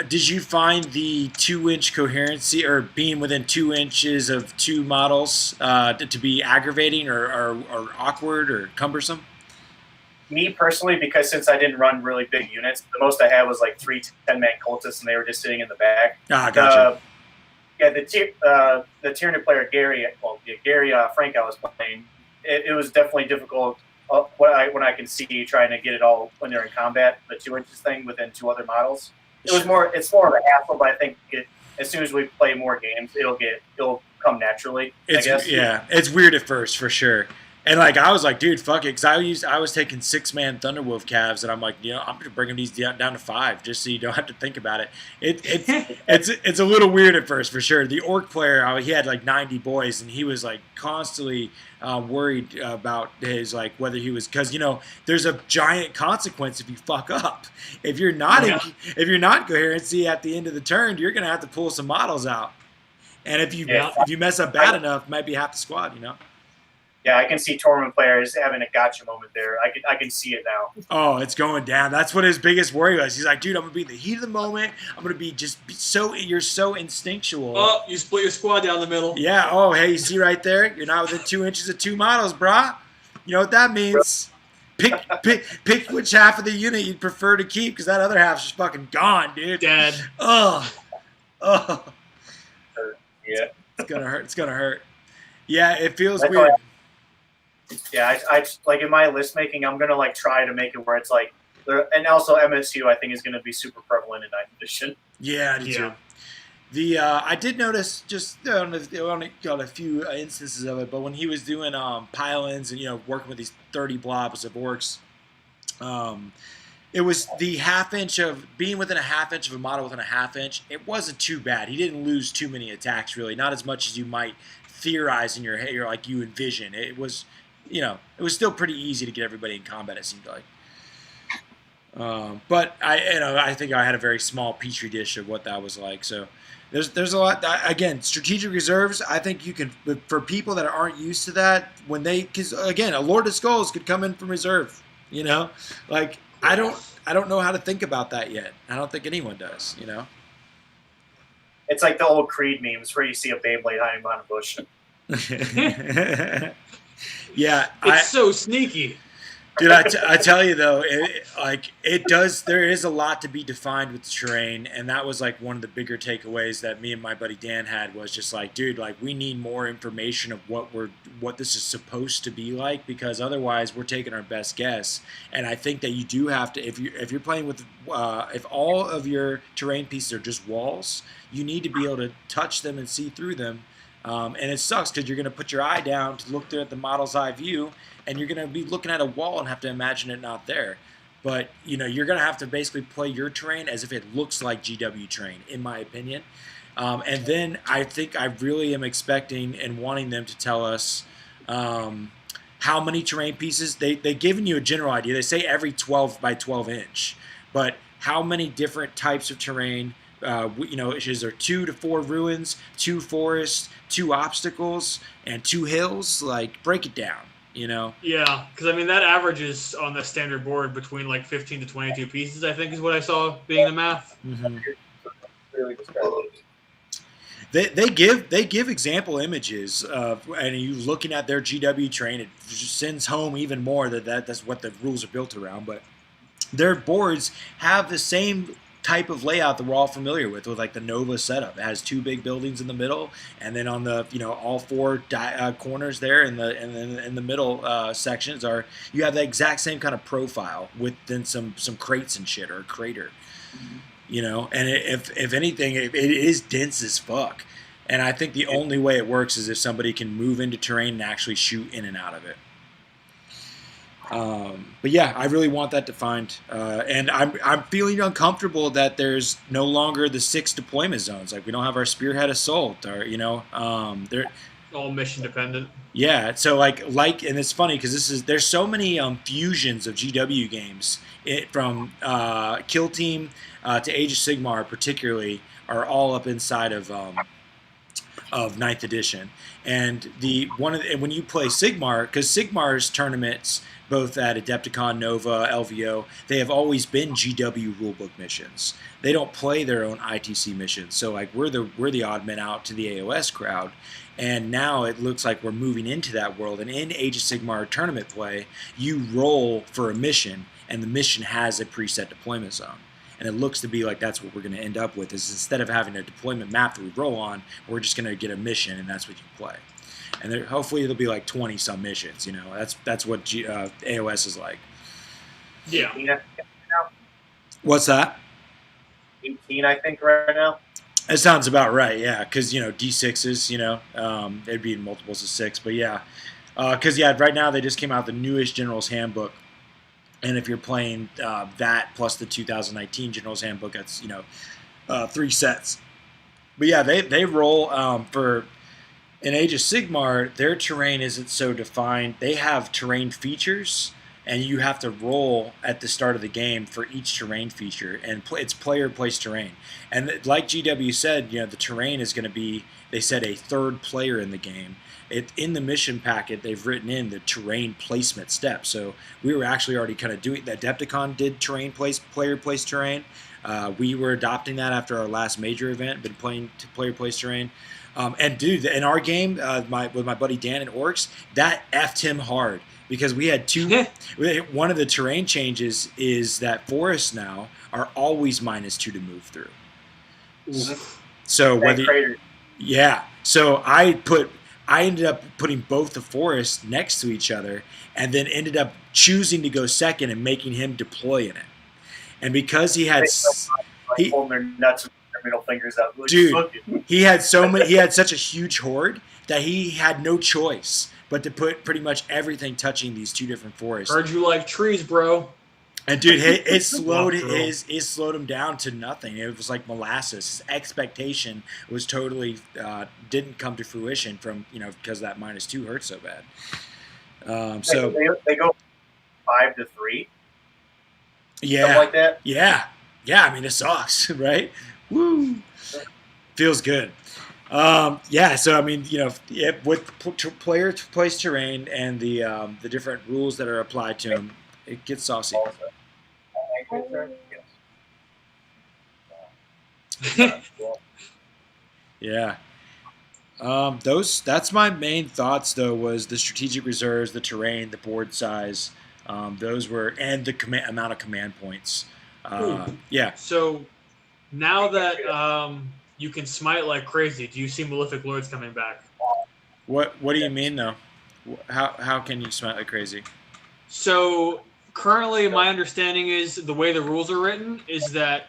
Did you find the 2-inch coherency, or being within 2 inches of 2 models, to be aggravating or awkward or cumbersome? Me personally, because since I didn't run really big units, the most I had was like 3 10-man cultists, and they were just sitting in the back. Gotcha. The Tyranid player Gary Frank I was playing, it was definitely difficult when I can see trying to get it all when they're in combat, the 2 inches thing within 2 other models. It's more of a hassle, but I think as soon as we play more games, it'll come naturally. I guess. Yeah, it's weird at first for sure. And like I was like, dude, fuck it, because I was taking 6-man Thunderwolf calves, and I'm like, I'm gonna bring these down to 5, just so you don't have to think about it. It's a little weird at first, for sure. The orc player, he had like 90 boys, and he was like constantly worried about his like whether he was, because there's a giant consequence if you fuck up. If you're not if you're not coherency at the end of the turn, you're gonna have to pull some models out, and if you mess up bad enough, it might be half the squad. Yeah, I can see Tormund players having a gotcha moment there. I can see it now. Oh, it's going down. That's what his biggest worry was. He's like, dude, I'm gonna be in the heat of the moment. I'm gonna be you're so instinctual. Oh, you split your squad down the middle. Yeah. Oh, hey, you see right there? You're not within 2 inches of 2 models, brah. You know what that means? Pick which half of the unit you'd prefer to keep, because that other half's just fucking gone, dude. Dead. Oh. Yeah. It's gonna hurt. It's gonna hurt. Yeah, it feels That's weird. Yeah, I like in my list making, I'm gonna like try to make it where it's like, and also MSU I think is gonna be super prevalent in 9th edition. Yeah, I do too. I did notice just only got a few instances of it, but when he was doing pile-ins and working with these 30 blobs of orcs, it was the half-inch of being within a half-inch of a model within a half-inch. It wasn't too bad. He didn't lose too many attacks really, not as much as you might theorize in your head or like you envision. It was. It was still pretty easy to get everybody in combat, it seemed like. But I think I had a very small petri dish of what that was like. So there's a lot. Again, strategic reserves. I think you can, for people that aren't used to that, because again, a Lord of Skulls could come in from reserve. Like I don't know how to think about that yet. I don't think anyone does. It's like the old Creed memes where you see a Beyblade hiding behind a bush. Yeah, it's so sneaky, dude. I tell you though, it does. There is a lot to be defined with the terrain, and that was like one of the bigger takeaways that me and my buddy Dan had was just like, dude, like we need more information of what this is supposed to be like, because otherwise we're taking our best guess. And I think that you do have to, if you're playing with, if all of your terrain pieces are just walls, you need to be able to touch them and see through them. And it sucks because you're going to put your eye down to look there at the model's eye view, and you're going to be looking at a wall and have to imagine it not there. But, you're going to have to basically play your terrain as if it looks like GW terrain, in my opinion. And then I think I really am expecting and wanting them to tell us how many terrain pieces. They've given you a general idea. They say every 12 by 12 inch. But how many different types of terrain, is there 2 to 4 ruins, 2 forests, 2 obstacles, and 2 hills? Like, break it down, Yeah, because that averages on the standard board between like 15 to 22 pieces, I think is what I saw being the math. Mm-hmm. They give example images of, and you looking at their GW terrain, it just sends home even more that's what the rules are built around. But their boards have the same type of layout that we're all familiar with like the Nova setup. It has 2 big buildings in the middle, and then on the all 4 corners there in the middle sections you have the exact same kind of profile with then some crates and shit, or a crater. And if anything, it is dense as fuck. And I think the only way it works is if somebody can move into terrain and actually shoot in and out of it. But yeah, I really want that defined, and I'm feeling uncomfortable that there's no longer the 6 deployment zones. Like we don't have our spearhead assault, or they're all mission dependent. Yeah, so like, and it's funny because there's so many fusions of GW games. From Kill Team to Age of Sigmar, particularly, are all up inside of 9th edition. And when you play Sigmar, because Sigmar's tournaments, both at Adepticon, Nova, LVO, they have always been GW rulebook missions. They don't play their own ITC missions. So like we're the odd men out to the AOS crowd. And now it looks like we're moving into that world. And in Age of Sigmar tournament play, you roll for a mission, and the mission has a preset deployment zone. And it looks to be like that's what we're going to end up with, is instead of having a deployment map that we roll on, we're just going to get a mission, and that's what you play. And hopefully it'll be like 20-some missions. That's what AOS is like. Yeah. What's that? 18, I think, right now. It sounds about right, yeah. Because D6s, it'd be in multiples of 6. But yeah, Because yeah, right now they just came out with the newest General's Handbook, and if you're playing that plus the 2019 General's Handbook, that's 3 sets. But yeah, they roll for in Age of Sigmar. Their terrain isn't so defined. They have terrain features, and you have to roll at the start of the game for each terrain feature, and it's player-placed terrain. And like GW said, the terrain is going to be, they said, a third player in the game. In the mission packet, they've written in the terrain placement step. So we were actually already kind of doing that. Adepticon did player-placed terrain. We were adopting that after our last major event, been playing player-placed terrain. And dude, in our game, with my buddy Dan and Orcs, that effed him hard. Because we had one of the terrain changes is that forests now are always -2 to move through. So so I ended up putting both the forests next to each other, and then ended up choosing to go second and making him deploy in it. And because he had holding their nuts with their middle fingers out, dude, he had such a huge horde that he had no choice but to put pretty much everything touching these 2 different forests. Heard you like trees, bro. And dude, it slowed him down to nothing. It was like molasses. His expectation was totally didn't come to fruition from because that -2 hurt so bad. So they go 5 to 3. Yeah, something like that. Yeah. I mean, it sucks, right? Woo, feels good. So I mean, with player-placed terrain and the different rules that are applied to them, it gets saucy. Yeah. That's my main thoughts though, was the strategic reserves, the terrain, the board size. Those were, and the amount of command points. Yeah. So now that you can smite like crazy, do you see Malefic Lords coming back? What do you mean though? How can you smite like crazy? So currently, my understanding is the way the rules are written is that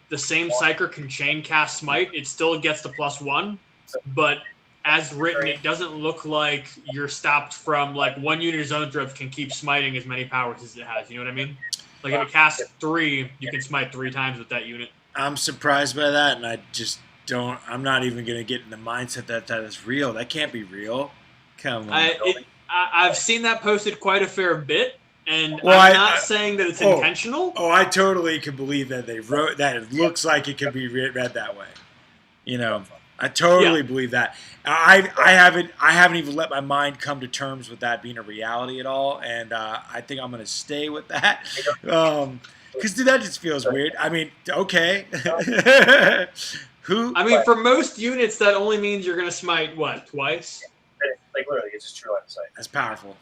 the same Psyker can chain cast smite. It still gets the +1, but as written, it doesn't look like you're stopped from, like, 1 unit of zone drift can keep smiting as many powers as it has. You know what I mean? Like if it casts 3, you can smite 3 times with that unit. I'm surprised by that, and I just don't. I'm not even gonna get in the mindset that is real. That can't be real. Come on. I've seen that posted quite a fair bit. And I'm not saying that it's intentional. Oh, I totally can believe that they wrote that. It looks like it could be read that way. I totally believe that. I haven't even let my mind come to terms with that being a reality at all, and I think I'm gonna stay with that. Because dude, that just feels weird. I mean, okay. I mean, for most units, that only means you're gonna smite what, twice? Like literally, it's just true line of sight. That's powerful.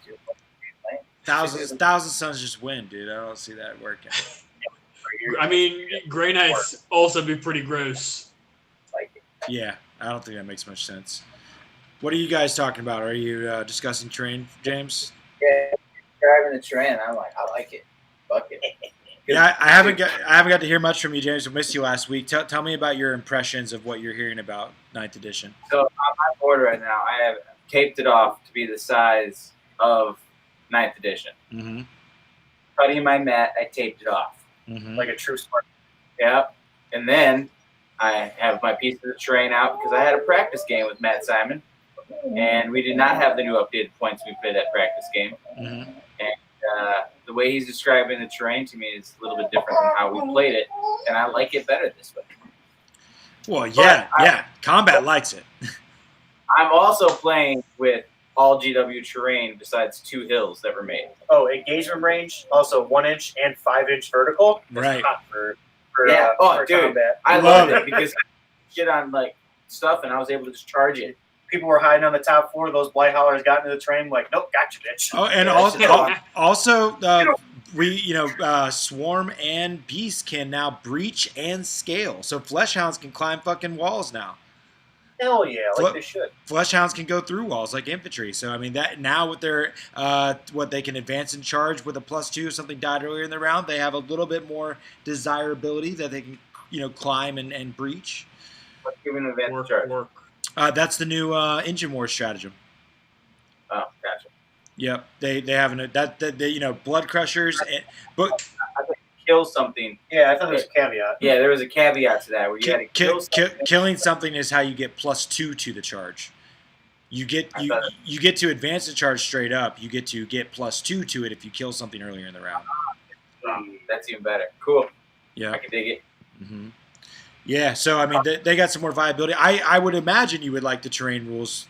Thousand Suns just win, dude. I don't see that working. I mean, Grey Knights also be pretty gross. Yeah, I don't think that makes much sense. What are you guys talking about? Are you discussing terrain, James? Yeah, driving the terrain. I'm like, I like it. Fuck it. Yeah, I haven't got to hear much from you, James. I missed you last week. Tell me about your impressions of what you're hearing about 9th edition. So on my board right now, I have taped it off to be the size of 9th edition. Mm-hmm. Cutting my mat, I taped it off. Mm-hmm. Like a true smart. Yep. And then I have my piece of the terrain out because I had a practice game with Matt Simon, and we did not have the new updated points we played that practice game. Mm-hmm. And the way he's describing the terrain to me is a little bit different than how we played it, and I like it better this way. Well, yeah. Combat likes it. I'm also playing with all GW terrain besides 2 hills that were made. Oh, engagement range, also 1 inch and 5 inch vertical. Right. For dude, combat. I loved it because I shit on like stuff and I was able to just charge it. People were hiding on the top floor. Those blight howlers got into the train. Like, nope, gotcha, bitch. Oh, and also Swarm and Beast can now breach and scale. So Fleshhounds can climb fucking walls now. Hell yeah, like they should. Fleshhounds can go through walls like infantry. So I mean that now with their what they can advance and charge with a +2 if something died earlier in the round, they have a little bit more desirability that they can climb and breach. Let's give an advance charge. Work. That's the new Engine War stratagem. Oh, gotcha. Yep. They haven't that they, blood crushers, but Kill something. Yeah, I thought there was a caveat. Yeah, there was a caveat to that where you had to kill something. killing something is how you get +2 to the charge. You get you get to advance the charge straight up. You get to get +2 to it if you kill something earlier in the round. That's even better. Cool. Yeah, I can dig it. Mm-hmm. Yeah, so I mean, they got some more viability. I would imagine you would like the terrain rules,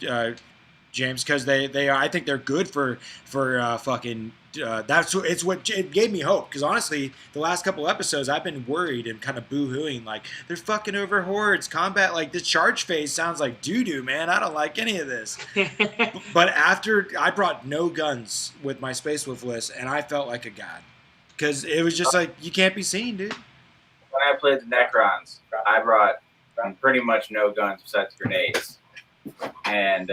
James, because they are. I think they're good for fucking. It's what it gave me hope. Because honestly, the last couple episodes, I've been worried and kind of boo-hooing, like they're fucking over hordes. Combat, like the charge phase sounds like doo-doo, man. I don't like any of this. But after I brought no guns with my Space Wolf list, and I felt like a god, because it was just like you can't be seen, dude. When I played the Necrons, I brought pretty much no guns besides grenades and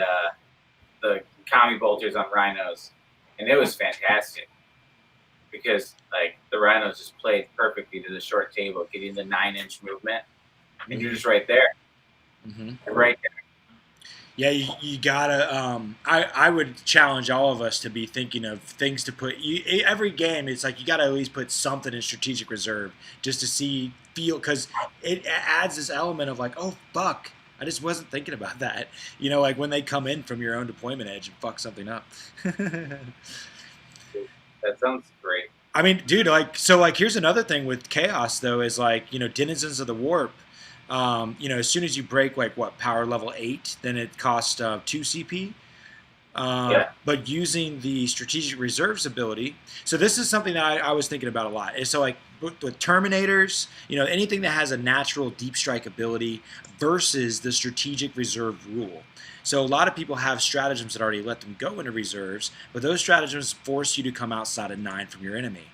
the commie bolters on rhinos, and it was fantastic because like the rhinos just played perfectly to the short table, getting the 9-inch movement, and you're just right there, You're right there. Yeah, you gotta. I would challenge all of us to be thinking of things to put. Every game, it's like you gotta at least put something in strategic reserve just to feel, because it adds this element of like, oh fuck, I just wasn't thinking about that. Like when they come in from your own deployment edge and fuck something up. That sounds great. I mean, dude, here's another thing with Chaos though is like Denizens of the Warp. As soon as you break power level 8, then it costs 2 CP. But using the strategic reserves ability, so this is something that I was thinking about a lot. So like with Terminators, anything that has a natural deep strike ability versus the strategic reserve rule. So a lot of people have stratagems that already let them go into reserves, but those stratagems force you to come outside of 9 from your enemy.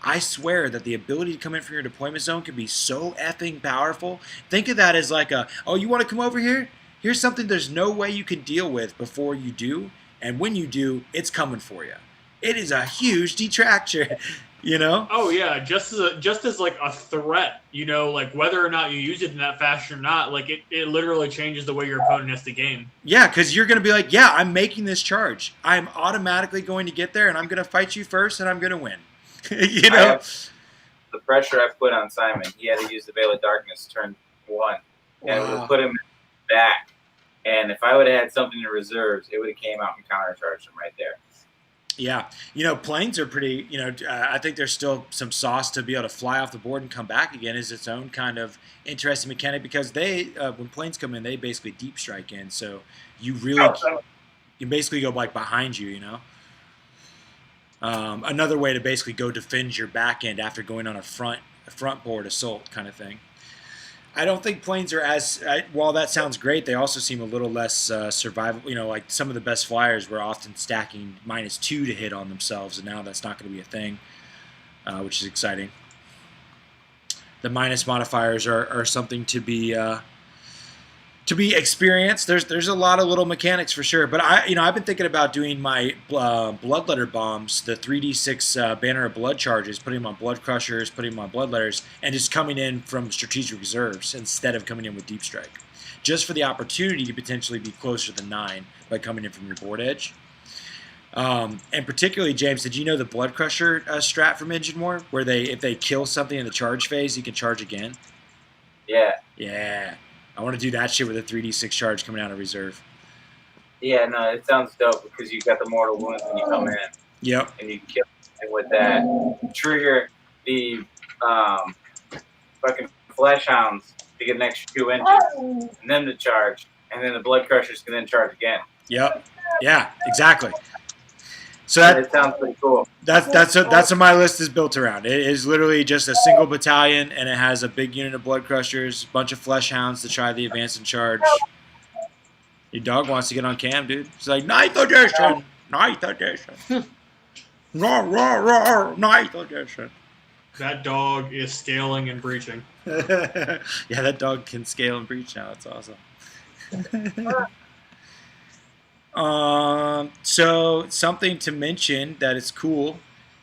I swear that the ability to come in from your deployment zone can be so effing powerful. Think of that as like you want to come over here? Here's something there's no way you can deal with before you do, and when you do, it's coming for you. It is a huge detractor, Oh yeah, just as like a threat, like whether or not you use it in that fashion or not, like it literally changes the way your opponent has to game. Yeah, because you're going to be like, yeah, I'm making this charge. I'm automatically going to get there, and I'm going to fight you first, and I'm going to win. The pressure I put on Simon, he had to use the Veil of Darkness turn 1, and it would have put him back. And if I would have had something in reserves, it would have came out and countercharged him right there. Yeah, planes are pretty. I think there's still some sauce to be able to fly off the board and come back again. Is its own kind of interesting mechanic because they, when planes come in, they basically deep strike in. So you basically go like behind you. Another way to basically go defend your back end after going on a front board assault kind of thing. I don't think planes are as while that sounds great, they also seem a little less survivable. Like some of the best flyers were often stacking -2 to hit on themselves, and now that's not going to be a thing, which is exciting. The minus modifiers are something to be experienced. There's a lot of little mechanics for sure, but I've been thinking about doing my bloodletter bombs, the 3d6 banner of blood charges, putting them on blood crushers, putting them on bloodletters, and just coming in from strategic reserves instead of coming in with deep strike, just for the opportunity to potentially be closer to 9 by coming in from your board edge. And particularly, James, did you know the blood crusher strat from Engine War, where if they kill something in the charge phase, you can charge again? Yeah. I want to do that shit with a 3d6 charge coming out of reserve. Yeah, no, it sounds dope because you got the mortal wounds when you come in. Yep. And you kill it with that. Trigger the fucking flesh hounds to get an extra 2 inches, and then to charge, and then the blood crushers can then charge again. Yep. Yeah, exactly. So it sounds pretty cool. That's what my list is built around. It is literally just a single battalion, and it has a big unit of blood crushers, a bunch of flesh hounds to try the advance and charge. Your dog wants to get on cam, dude. It's like 9th edition, 9th edition, roar, roar, roar, 9th edition. That dog is scaling and breaching. Yeah, that dog can scale and breach now. That's awesome. So something to mention that is cool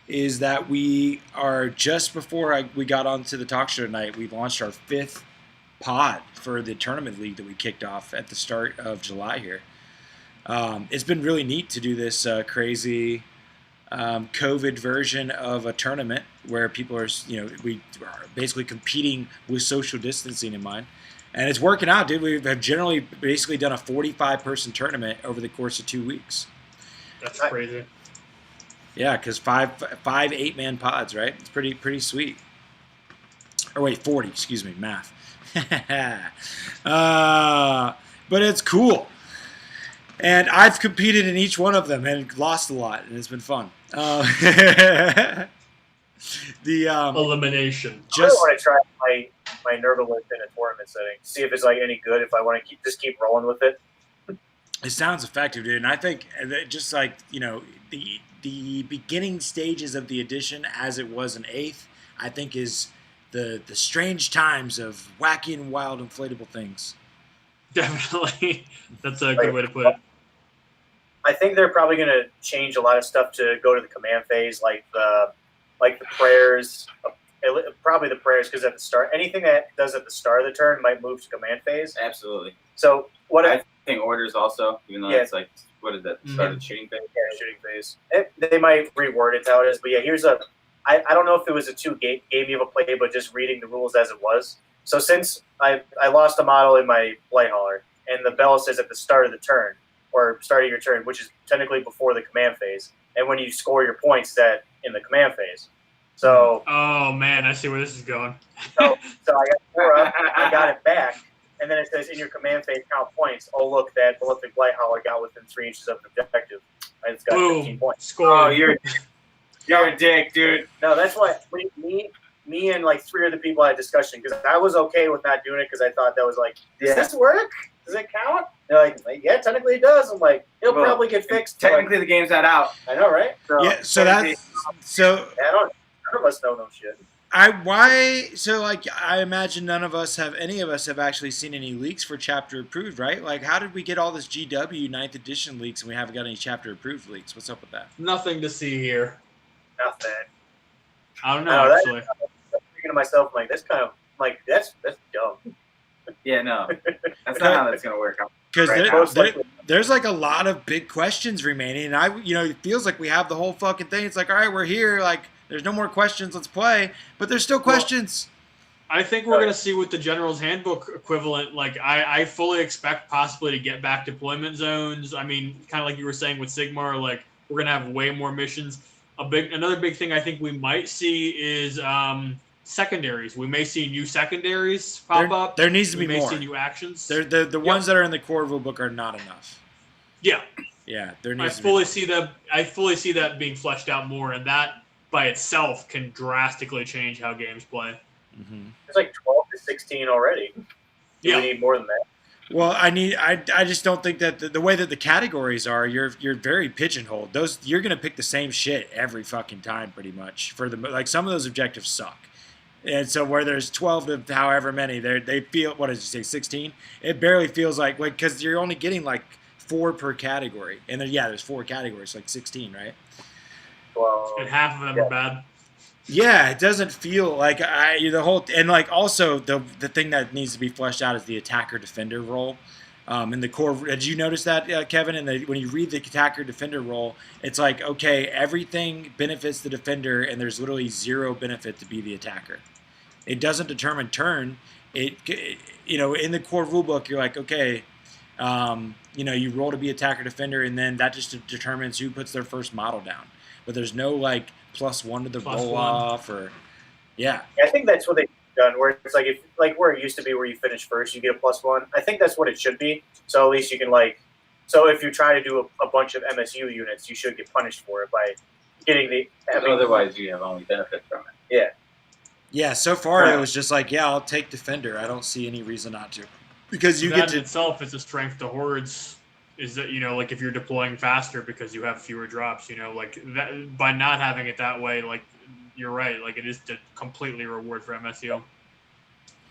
is that we are just before we got onto the talk show tonight, we launched our 5th pod for the tournament league that we kicked off at the start of July here. It's been really neat to do this crazy COVID version of a tournament where people are, we are basically competing with social distancing in mind. And it's working out, dude. We have generally basically done a 45-person tournament over the course of 2 weeks. That's crazy. Yeah, because five 8-man pods, right? It's pretty sweet. Or wait, 40, excuse me, math. But it's cool. And I've competed in each one of them and lost a lot, and it's been fun. Elimination. I really want to try my Nurgle in a tournament setting. See if it's like any good. If I want to keep rolling with it. It sounds effective, dude. And I think just like the beginning stages of the edition, as it was in 8th, I think is the strange times of wacky and wild inflatable things. Definitely, that's a good way to put it. I think they're probably going to change a lot of stuff to go to the command phase, like the prayers. Probably the prayers, because at the start, anything that does at the start of the turn might move to command phase. Absolutely. So what I think orders also, even though it's like, what is that? Start of shooting phase. Yeah, shooting phase. They might reword it to how it is, but yeah, here's I don't know if it was a 2-game of a play, but just reading the rules as it was. So since I lost a model in my Blight Hauler, and the bell says at the start of the turn, or start of your turn, which is technically before the command phase, and when you score your points, that in the command phase. So. Oh man, I see where this is going. so I got 4 up, I got it back, and then it says in your command phase count points. Oh look, that Prolific Blight Hauler got within 3 inches of an objective. And it's got 15 points. Score. Oh, you're a dick, dude. No, that's why me and like 3 other people had a discussion, because I was okay with not doing it because I thought that was like, does this work? Does it count? They're like, yeah, technically it does. I'm like, it'll probably get fixed. Technically, the game's not out. I know, right? So none of us know no shit. I imagine any of us have actually seen any leaks for chapter approved, right? Like, how did we get all this GW 9th edition leaks and we haven't got any chapter approved leaks? What's up with that? Nothing to see here. Nothing. I don't know, actually. I'm thinking to myself, like, that's kind of like that's dumb. Yeah, no, that's not how that's gonna work out. Because there's like a lot of big questions remaining, and it feels like we have the whole fucking thing. It's like, all right, we're here. Like, there's no more questions. Let's play. But there's still questions. I think we're gonna see with the General's Handbook equivalent. Like, I fully expect possibly to get back deployment zones. I mean, kind of like you were saying with Sigmar, like we're gonna have way more missions. Another big thing I think we might see is secondaries. We may see new secondaries pop up. There needs to be more. We may see new actions. The ones that are in the core rulebook are not enough. Yeah. Yeah, there needs to be more. I fully see that being fleshed out more, and that by itself can drastically change how games play. Mm-hmm. It's like 12 to 16 already. Yeah. We need more than that. Well, I just don't think that the way that the categories are, you're very pigeonholed. You're gonna pick the same shit every fucking time, pretty much. Some of those objectives suck. And so where there's 12 to however many, they feel, what did you say, 16? It barely feels like because you're only getting like 4 per category. And there's 4 categories, like 16, right? Well, and half of them are bad. Yeah, it doesn't feel like also the thing that needs to be fleshed out is the attacker-defender role. In the core, did you notice that, Kevin? When you read the attacker-defender role, it's like, okay, everything benefits the defender, and there's literally 0 benefit to be the attacker. It doesn't determine turn. In the core rulebook, you're like, okay, you roll to be attacker-defender, and then that just determines who puts their first model down. But there's no +1 to the roll off, or yeah. I think that's what they've done. Where it's like where it used to be, where you finish first, you get a +1. I think that's what it should be. So at least you can so if you try to do a bunch of MSU units, you should get punished for it by getting the. Otherwise, you have only benefit from it. Yeah. Yeah. So far, it was just like, I'll take defender. I don't see any reason not to, because you that get to in itself is a strength to hordes. Is that if you're deploying faster because you have fewer drops, that by not having it that way, you're right, it is to completely reward for MSU.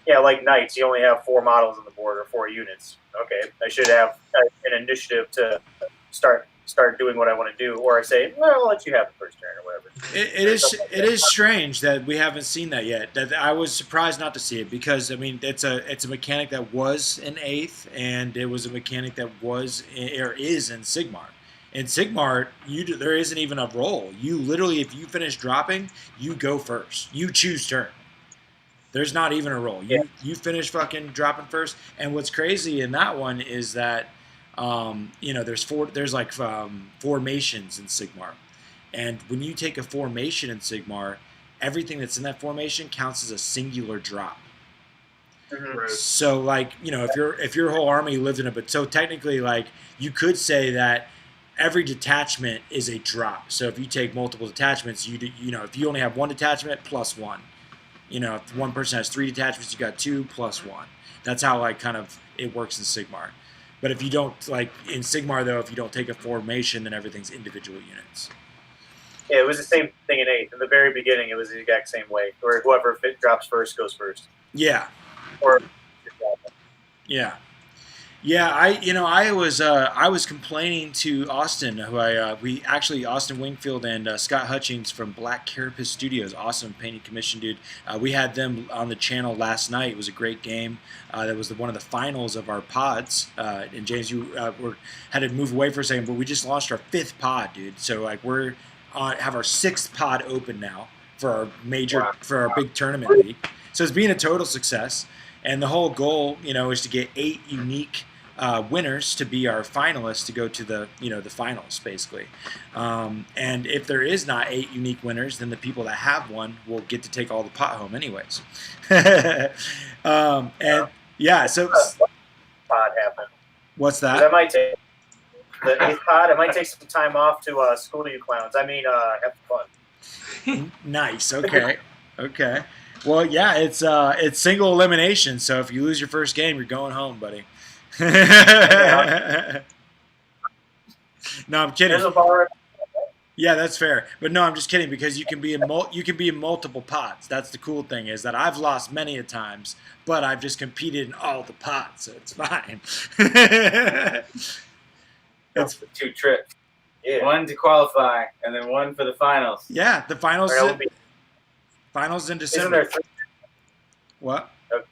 Yeah, like Knights, you only have 4 models on the board or 4 units. Okay, I should have an initiative to start start doing what I want to do, or I say, well, I'll let you have the first turn or whatever. It is strange that we haven't seen that yet. That I was surprised not to see it because I mean it's a mechanic that was in 8th, and it was a mechanic that was or is in Sigmar. In Sigmar, there isn't even a roll. You literally, if you finish dropping, you go first. You choose turn. There's not even a roll. You finish fucking dropping first. And what's crazy in that one is that there's formations in Sigmar. And when you take a formation in Sigmar, everything that's in that formation counts as a singular drop. Mm-hmm. Right. So if your whole army lived in it, but so technically you could say that every detachment is a drop. So if you take multiple detachments, if you only have one detachment, plus one. If one person has 3 detachments, you got 2 plus 1. That's how it works in Sigmar. But if you don't in Sigmar though, if you don't take a formation, then everything's individual units. Yeah, it was the same thing in 8th. In the very beginning, it was the exact same way, where whoever drops first goes first. Yeah. Or yeah. Yeah, I was complaining to Austin, who Austin Wingfield and Scott Hutchings from Black Carapace Studios, awesome painting commission dude. We had them on the channel last night. It was a great game. That was one of the finals of our pods. And James, you had to move away for a second, but we just launched our 5th pod, dude. So we're have our 6th pod open now for our big tournament league. So it's been a total success. And the whole goal, is to get 8 unique winners to be our finalists to go to the finals, basically. And if there is not 8 unique winners, then the people that have one will get to take all the pot home, anyways. So pod happen. What's that? I might take the 8th pod. I might take some time off to school to you clowns. I mean, have fun. Nice. Okay. Okay. Well, yeah, it's single elimination. So if you lose your first game, you're going home, buddy. No, I'm kidding. There's a bar. Yeah, that's fair. But no, I'm just kidding because you can be in multiple pots. That's the cool thing is that I've lost many a times, but I've just competed in all the pots, so it's fine. That's the 2 trips. Yeah. 1 to qualify, and then 1 for the finals. Yeah, the finals. Finals in December. Isn't there 3? What? Oh, no.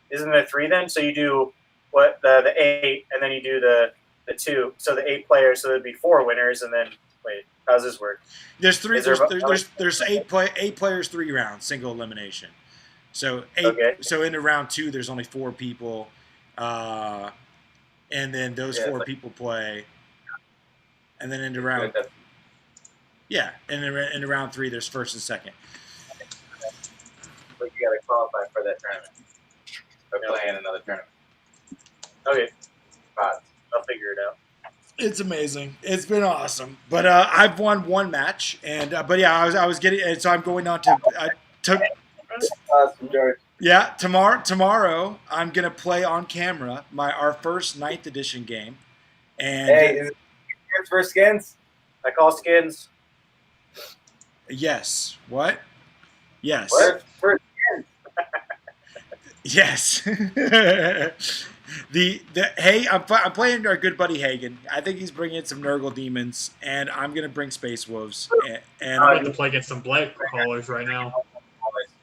Isn't there 3 then? So you do the 8, and then you do the 2. So the 8 players. So there'd be 4 winners, and then wait, how does this work? There's 3. There's 8 players, 3 rounds, single elimination. So 8. Okay. So into round 2, there's only 4 people, and then those 4 people play, and then into round. Yeah, and into round 3, there's first and second. But you got to qualify for that tournament. Or play in another tournament. Okay, Pods. I'll figure it out. It's amazing. It's been awesome. But I've won 1 match, and but yeah, I was getting, and so I'm going on to Awesome, George. yeah, tomorrow I'm gonna play on camera our first 9th edition game, and Hey, is it skins for skins? I call skins. yes, what? Yes, For yes. Hey, I'm playing our good buddy Hagen. I think he's bringing in some Nurgle demons, and I'm gonna bring Space Wolves. And I'm about to play against some Blight Crawlers right now.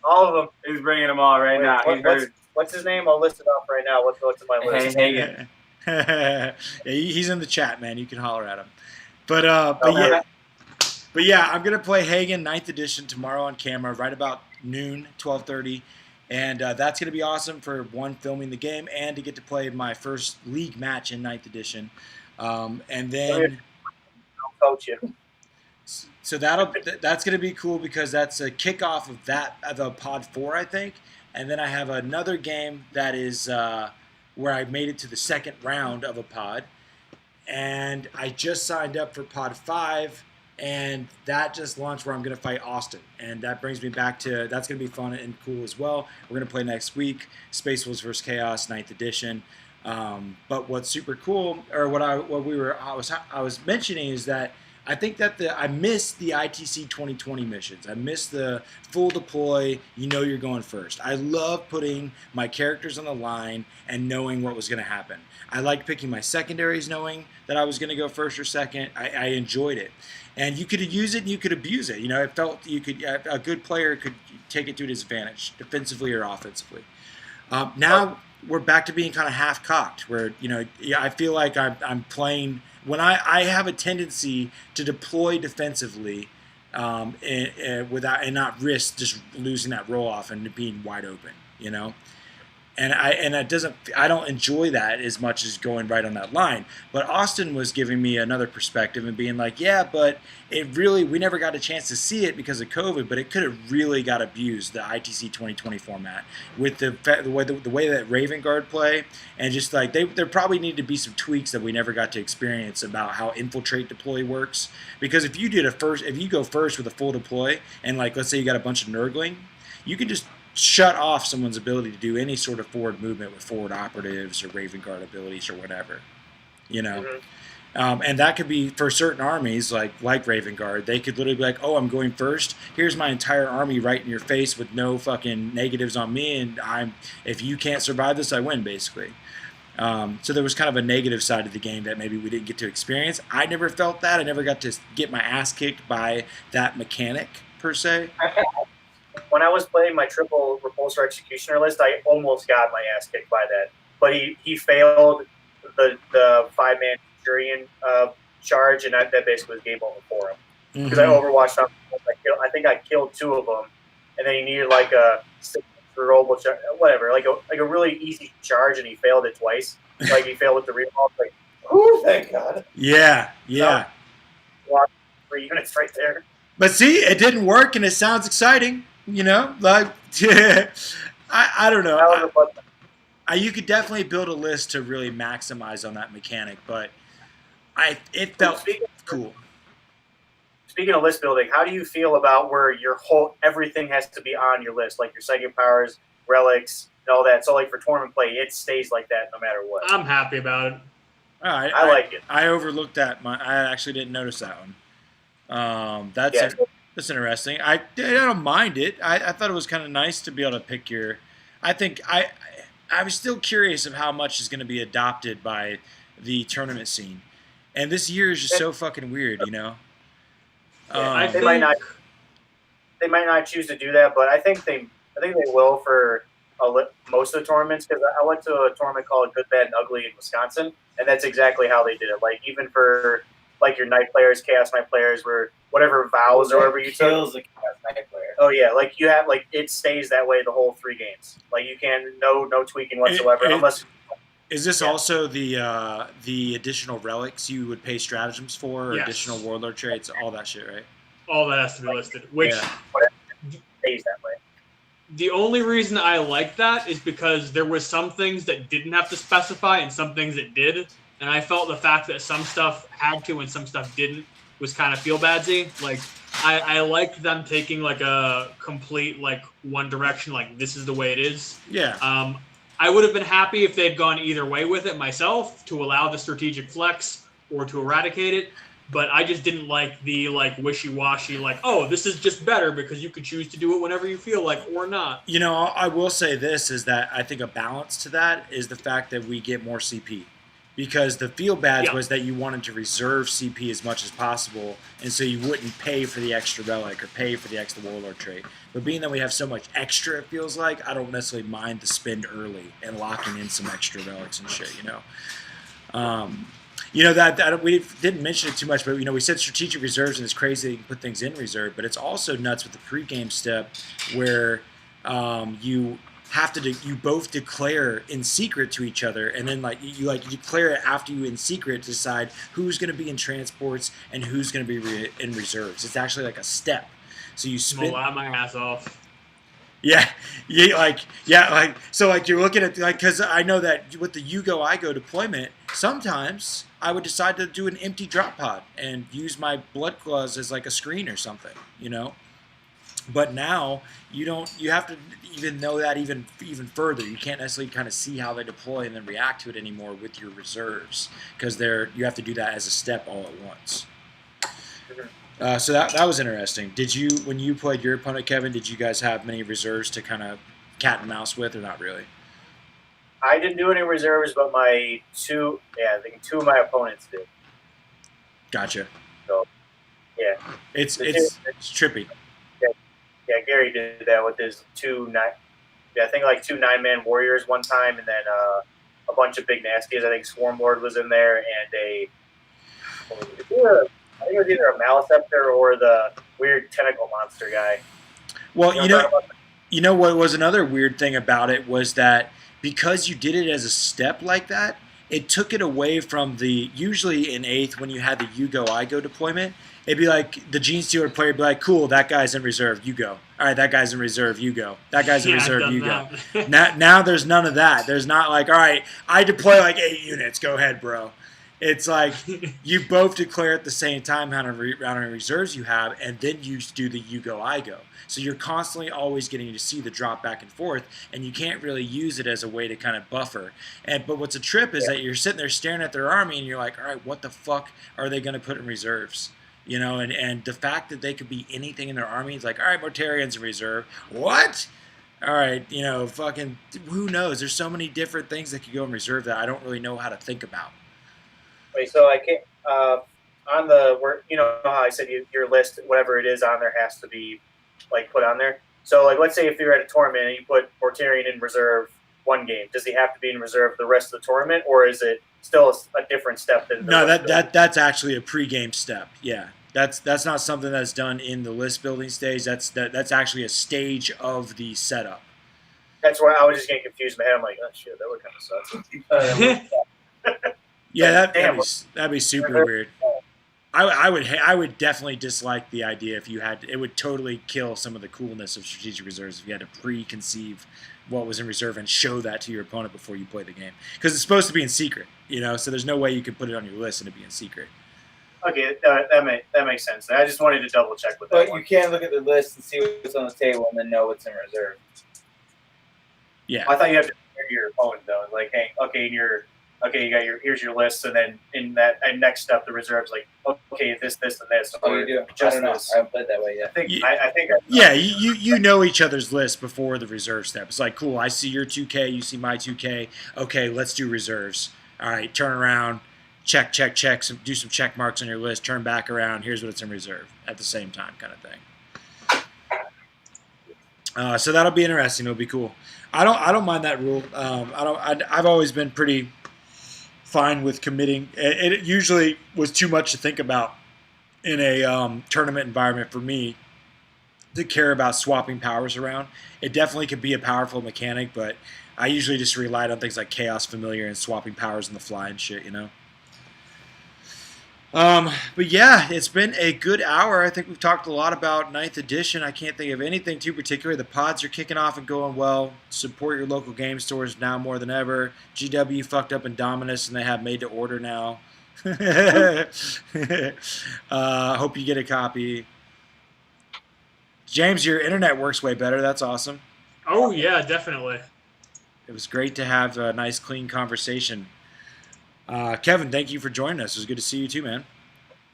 All of them. He's bringing them all right now. What's his name? I'll list it off right now. What's in my list? Hagen. Yeah, he's in the chat, man. You can holler at him. But yeah, I'm gonna play Hagen 9th edition tomorrow on camera, right about noon, 12:30. And that's going to be awesome for filming the game and to get to play my first league match in 9th edition. And then I'll coach you. So that's going to be cool because that's a kickoff of the pod 4, I think. And then I have another game that is where I made it to the 2nd round of a pod. And I just signed up for pod 5. And that just launched where I'm going to fight Austin. And that brings me back to, that's going to be fun and cool as well. We're going to play next week, Space Wolves vs. Chaos, 9th edition. But what's super cool, or I was mentioning is that I think that I miss the ITC 2020 missions. I miss the full deploy. You know you're going first. I love putting my characters on the line and knowing what was going to happen. I liked picking my secondaries knowing that I was going to go first or second. I enjoyed it. And you could use it and you could abuse it. You know, it felt a good player could take it to his advantage, defensively or offensively. Now we're back to being kind of half-cocked, where, you know, I feel like I'm playing when I have a tendency to deploy defensively and not risk just losing that roll off and being wide open, you know. And I don't enjoy that as much as going right on that line. But Austin was giving me another perspective and being like, yeah, but we never got a chance to see it because of COVID, but it could have really got abused, the ITC 2020 format, with the way that Raven Guard play, and just like there probably need to be some tweaks that we never got to experience about how infiltrate deploy works. Because if you go first with a full deploy, and like let's say you got a bunch of Nurgling, you can just shut off someone's ability to do any sort of forward movement with forward operatives or Raven Guard abilities or whatever, you know. Mm-hmm. And that could be for certain armies like Raven Guard. They could literally be like, oh, I'm going first. Here's my entire army right in your face with no fucking negatives on me, and if you can't survive this, I win, basically. So there was kind of a negative side of the game that maybe we didn't get to experience. I never felt that. I never got to get my ass kicked by that mechanic, per se. When I was playing my triple repulsor executioner list, I almost got my ass kicked by that. But he failed the 5-man Centurion charge, and that basically was game over for him. Because I overwatched him. I think I killed 2 of them, and then he needed like a 6 rollable charge, whatever, like a really easy charge, and he failed it twice. Like he failed with the recall. Like, oh, thank God. Yeah. 3 units right there. But see, it didn't work, and it sounds exciting. You know, like I don't know. You could definitely build a list to really maximize on that mechanic, but it felt cool. Speaking of list building, how do you feel about where everything has to be on your list, like your psychic powers, relics, and all that? So, like for tournament play, it stays like that no matter what. I'm happy about it. All right, I like it. I overlooked that. I actually didn't notice that one. That's interesting. I don't mind it. I thought it was kind of nice to be able to pick your. I think I was still curious of how much is going to be adopted by the tournament scene, and this year is just so fucking weird, you know. They might not choose to do that, but I think they will for most of the tournaments, because I went to a tournament called Good, Bad, and Ugly in Wisconsin, and that's exactly how they did it. Like even for like your night players, chaos night players, where whatever vows or whatever you kills the chaos night player. Oh yeah, like you have it stays that way the whole 3 games. Like you can no tweaking whatsoever unless. Is this also the additional relics you would pay stratagems for, or additional warlord traits, all that shit, right? All that has to be listed. Which stays that way. The only reason I like that is because there was some things that didn't have to specify and some things that did, and I felt the fact that some stuff had to and some stuff didn't was kind of feel-badsy. Like I liked them taking like a complete like one direction, like this is the way it is. Yeah. I would have been happy if they'd gone either way with it myself, to allow the strategic flex or to eradicate it. But I just didn't like the like wishy-washy, like, oh, this is just better because you could choose to do it whenever you feel like or not. You know, I will say this, is that I think a balance to that is the fact that we get more CP. Because the feel bad was that you wanted to reserve CP as much as possible, and so you wouldn't pay for the extra relic or pay for the extra warlord trait. But being that we have so much extra, it feels like, I don't necessarily mind the spend early and locking in some extra relics and shit, you know. You know, that we didn't mention it too much, but, you know, we said strategic reserves, and it's crazy that you can put things in reserve, but it's also nuts with the pregame step where you have to you both declare in secret to each other, and then you declare it after you in secret decide who's going to be in transports and who's going to be in reserves. It's actually like a step. So you spin. I'm gonna lie my ass off. So like you're looking at because I know that with the you go I go deployment, sometimes I would decide to do an empty drop pod and use my blood claws as like a screen or something, you know. But now you have to even know that even further. You can't necessarily kind of see how they deploy and then react to it anymore with your reserves, because you have to do that as a step all at once. So that was interesting. Did you, when you played your opponent, Kevin, did you guys have many reserves to kind of cat and mouse with, or not really? I didn't do any reserves, but I think two of my opponents did. Gotcha. So, yeah. It's trippy. Yeah, Gary did that with his two 9-man warriors one time, and then a bunch of big nasties. I think Swarmlord was in there, and I think it was either a Maleceptor or the weird tentacle monster guy. Well, you know what was another weird thing about it was that because you did it as a step like that, it took it away from the, usually in 8th when you had the you go, I go deployment, it'd be like the Gene Stealer player would be like, cool, that guy's in reserve, you go. All right, that guy's in reserve, you go. That guy's in reserve, you go. Now there's none of that. There's not like, all right, I deploy like 8 units, go ahead, bro. It's like you both declare at the same time how many reserves you have, and then you do the you go, I go. So you're constantly always getting to see the drop back and forth, and you can't really use it as a way to kind of buffer. But what's a trip is that you're sitting there staring at their army, and you're like, all right, what the fuck are they going to put in reserves? You know, and the fact that they could be anything in their army is like, all right, Mortarian's in reserve. What? All right, you know, fucking, who knows? There's so many different things that could go in reserve that I don't really know how to think about. Wait, so I can't on the where you know how I said your list, whatever it is on there has to be like put on there. So like let's say if you're at a tournament and you put Mortarian in reserve one game, does he have to be in reserve the rest of the tournament, or is it still a different step than no, that's actually a pre-game step. Yeah. That's not something that's done in the list building stage. That's actually a stage of the setup. That's why I was just getting confused in my head. I'm like, oh shit, that would kind of suck. Yeah, that'd be super weird. I would definitely dislike the idea if you had. It would totally kill some of the coolness of strategic reserves if you had to preconceive what was in reserve and show that to your opponent before you play the game, because it's supposed to be in secret, you know. So there's no way you could put it on your list and it'd be in secret. Okay, that makes sense. I just wanted to double check with that. But you can't look at the list and see what's on the table and then know what's in reserve. Yeah, I thought you have to hear your opponent though. Like, hey, okay, you got here's your list, and then in that next step, the reserves like, okay, this, and this. Oh, you do? Just I don't know. this. I haven't played that way yet. I think. Yeah, you know each other's list before the reserve step. It's like, cool, I see your 2K, you see my 2K. Okay, let's do reserves. All right, turn around, check, do some check marks on your list, turn back around, here's what it's in reserve at the same time kind of thing. So that'll be interesting. It'll be cool. I don't mind that rule. I've always been pretty fine with committing. It usually was too much to think about in a tournament environment for me to care about swapping powers around. It definitely could be a powerful mechanic, but I usually just relied on things like Chaos Familiar and swapping powers on the fly and shit, you know? But yeah, it's been a good hour. I think we've talked a lot about 9th edition. I can't think of anything too particular. The pods are kicking off and going well. Support your local game stores now more than ever. GW fucked up in Dominus and they have made to order now. Hope you get a copy. James, your internet works way better. That's awesome. Oh yeah, definitely. It was great to have a nice, clean conversation. Kevin, thank you for joining us. It was good to see you too, man.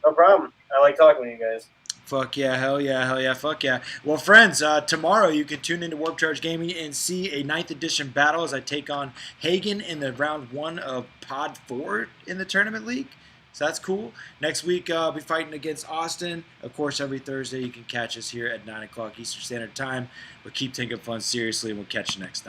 No problem. I like talking with you guys. Fuck yeah, hell yeah, fuck yeah. Well, friends, tomorrow you can tune into Warp Charge Gaming and see a 9th edition battle as I take on Hagen in the round 1 of Pod 4 in the Tournament League. So that's cool. Next week, I'll be fighting against Austin. Of course, every Thursday you can catch us here at 9 o'clock Eastern Standard Time. But keep taking fun seriously, and we'll catch you next time.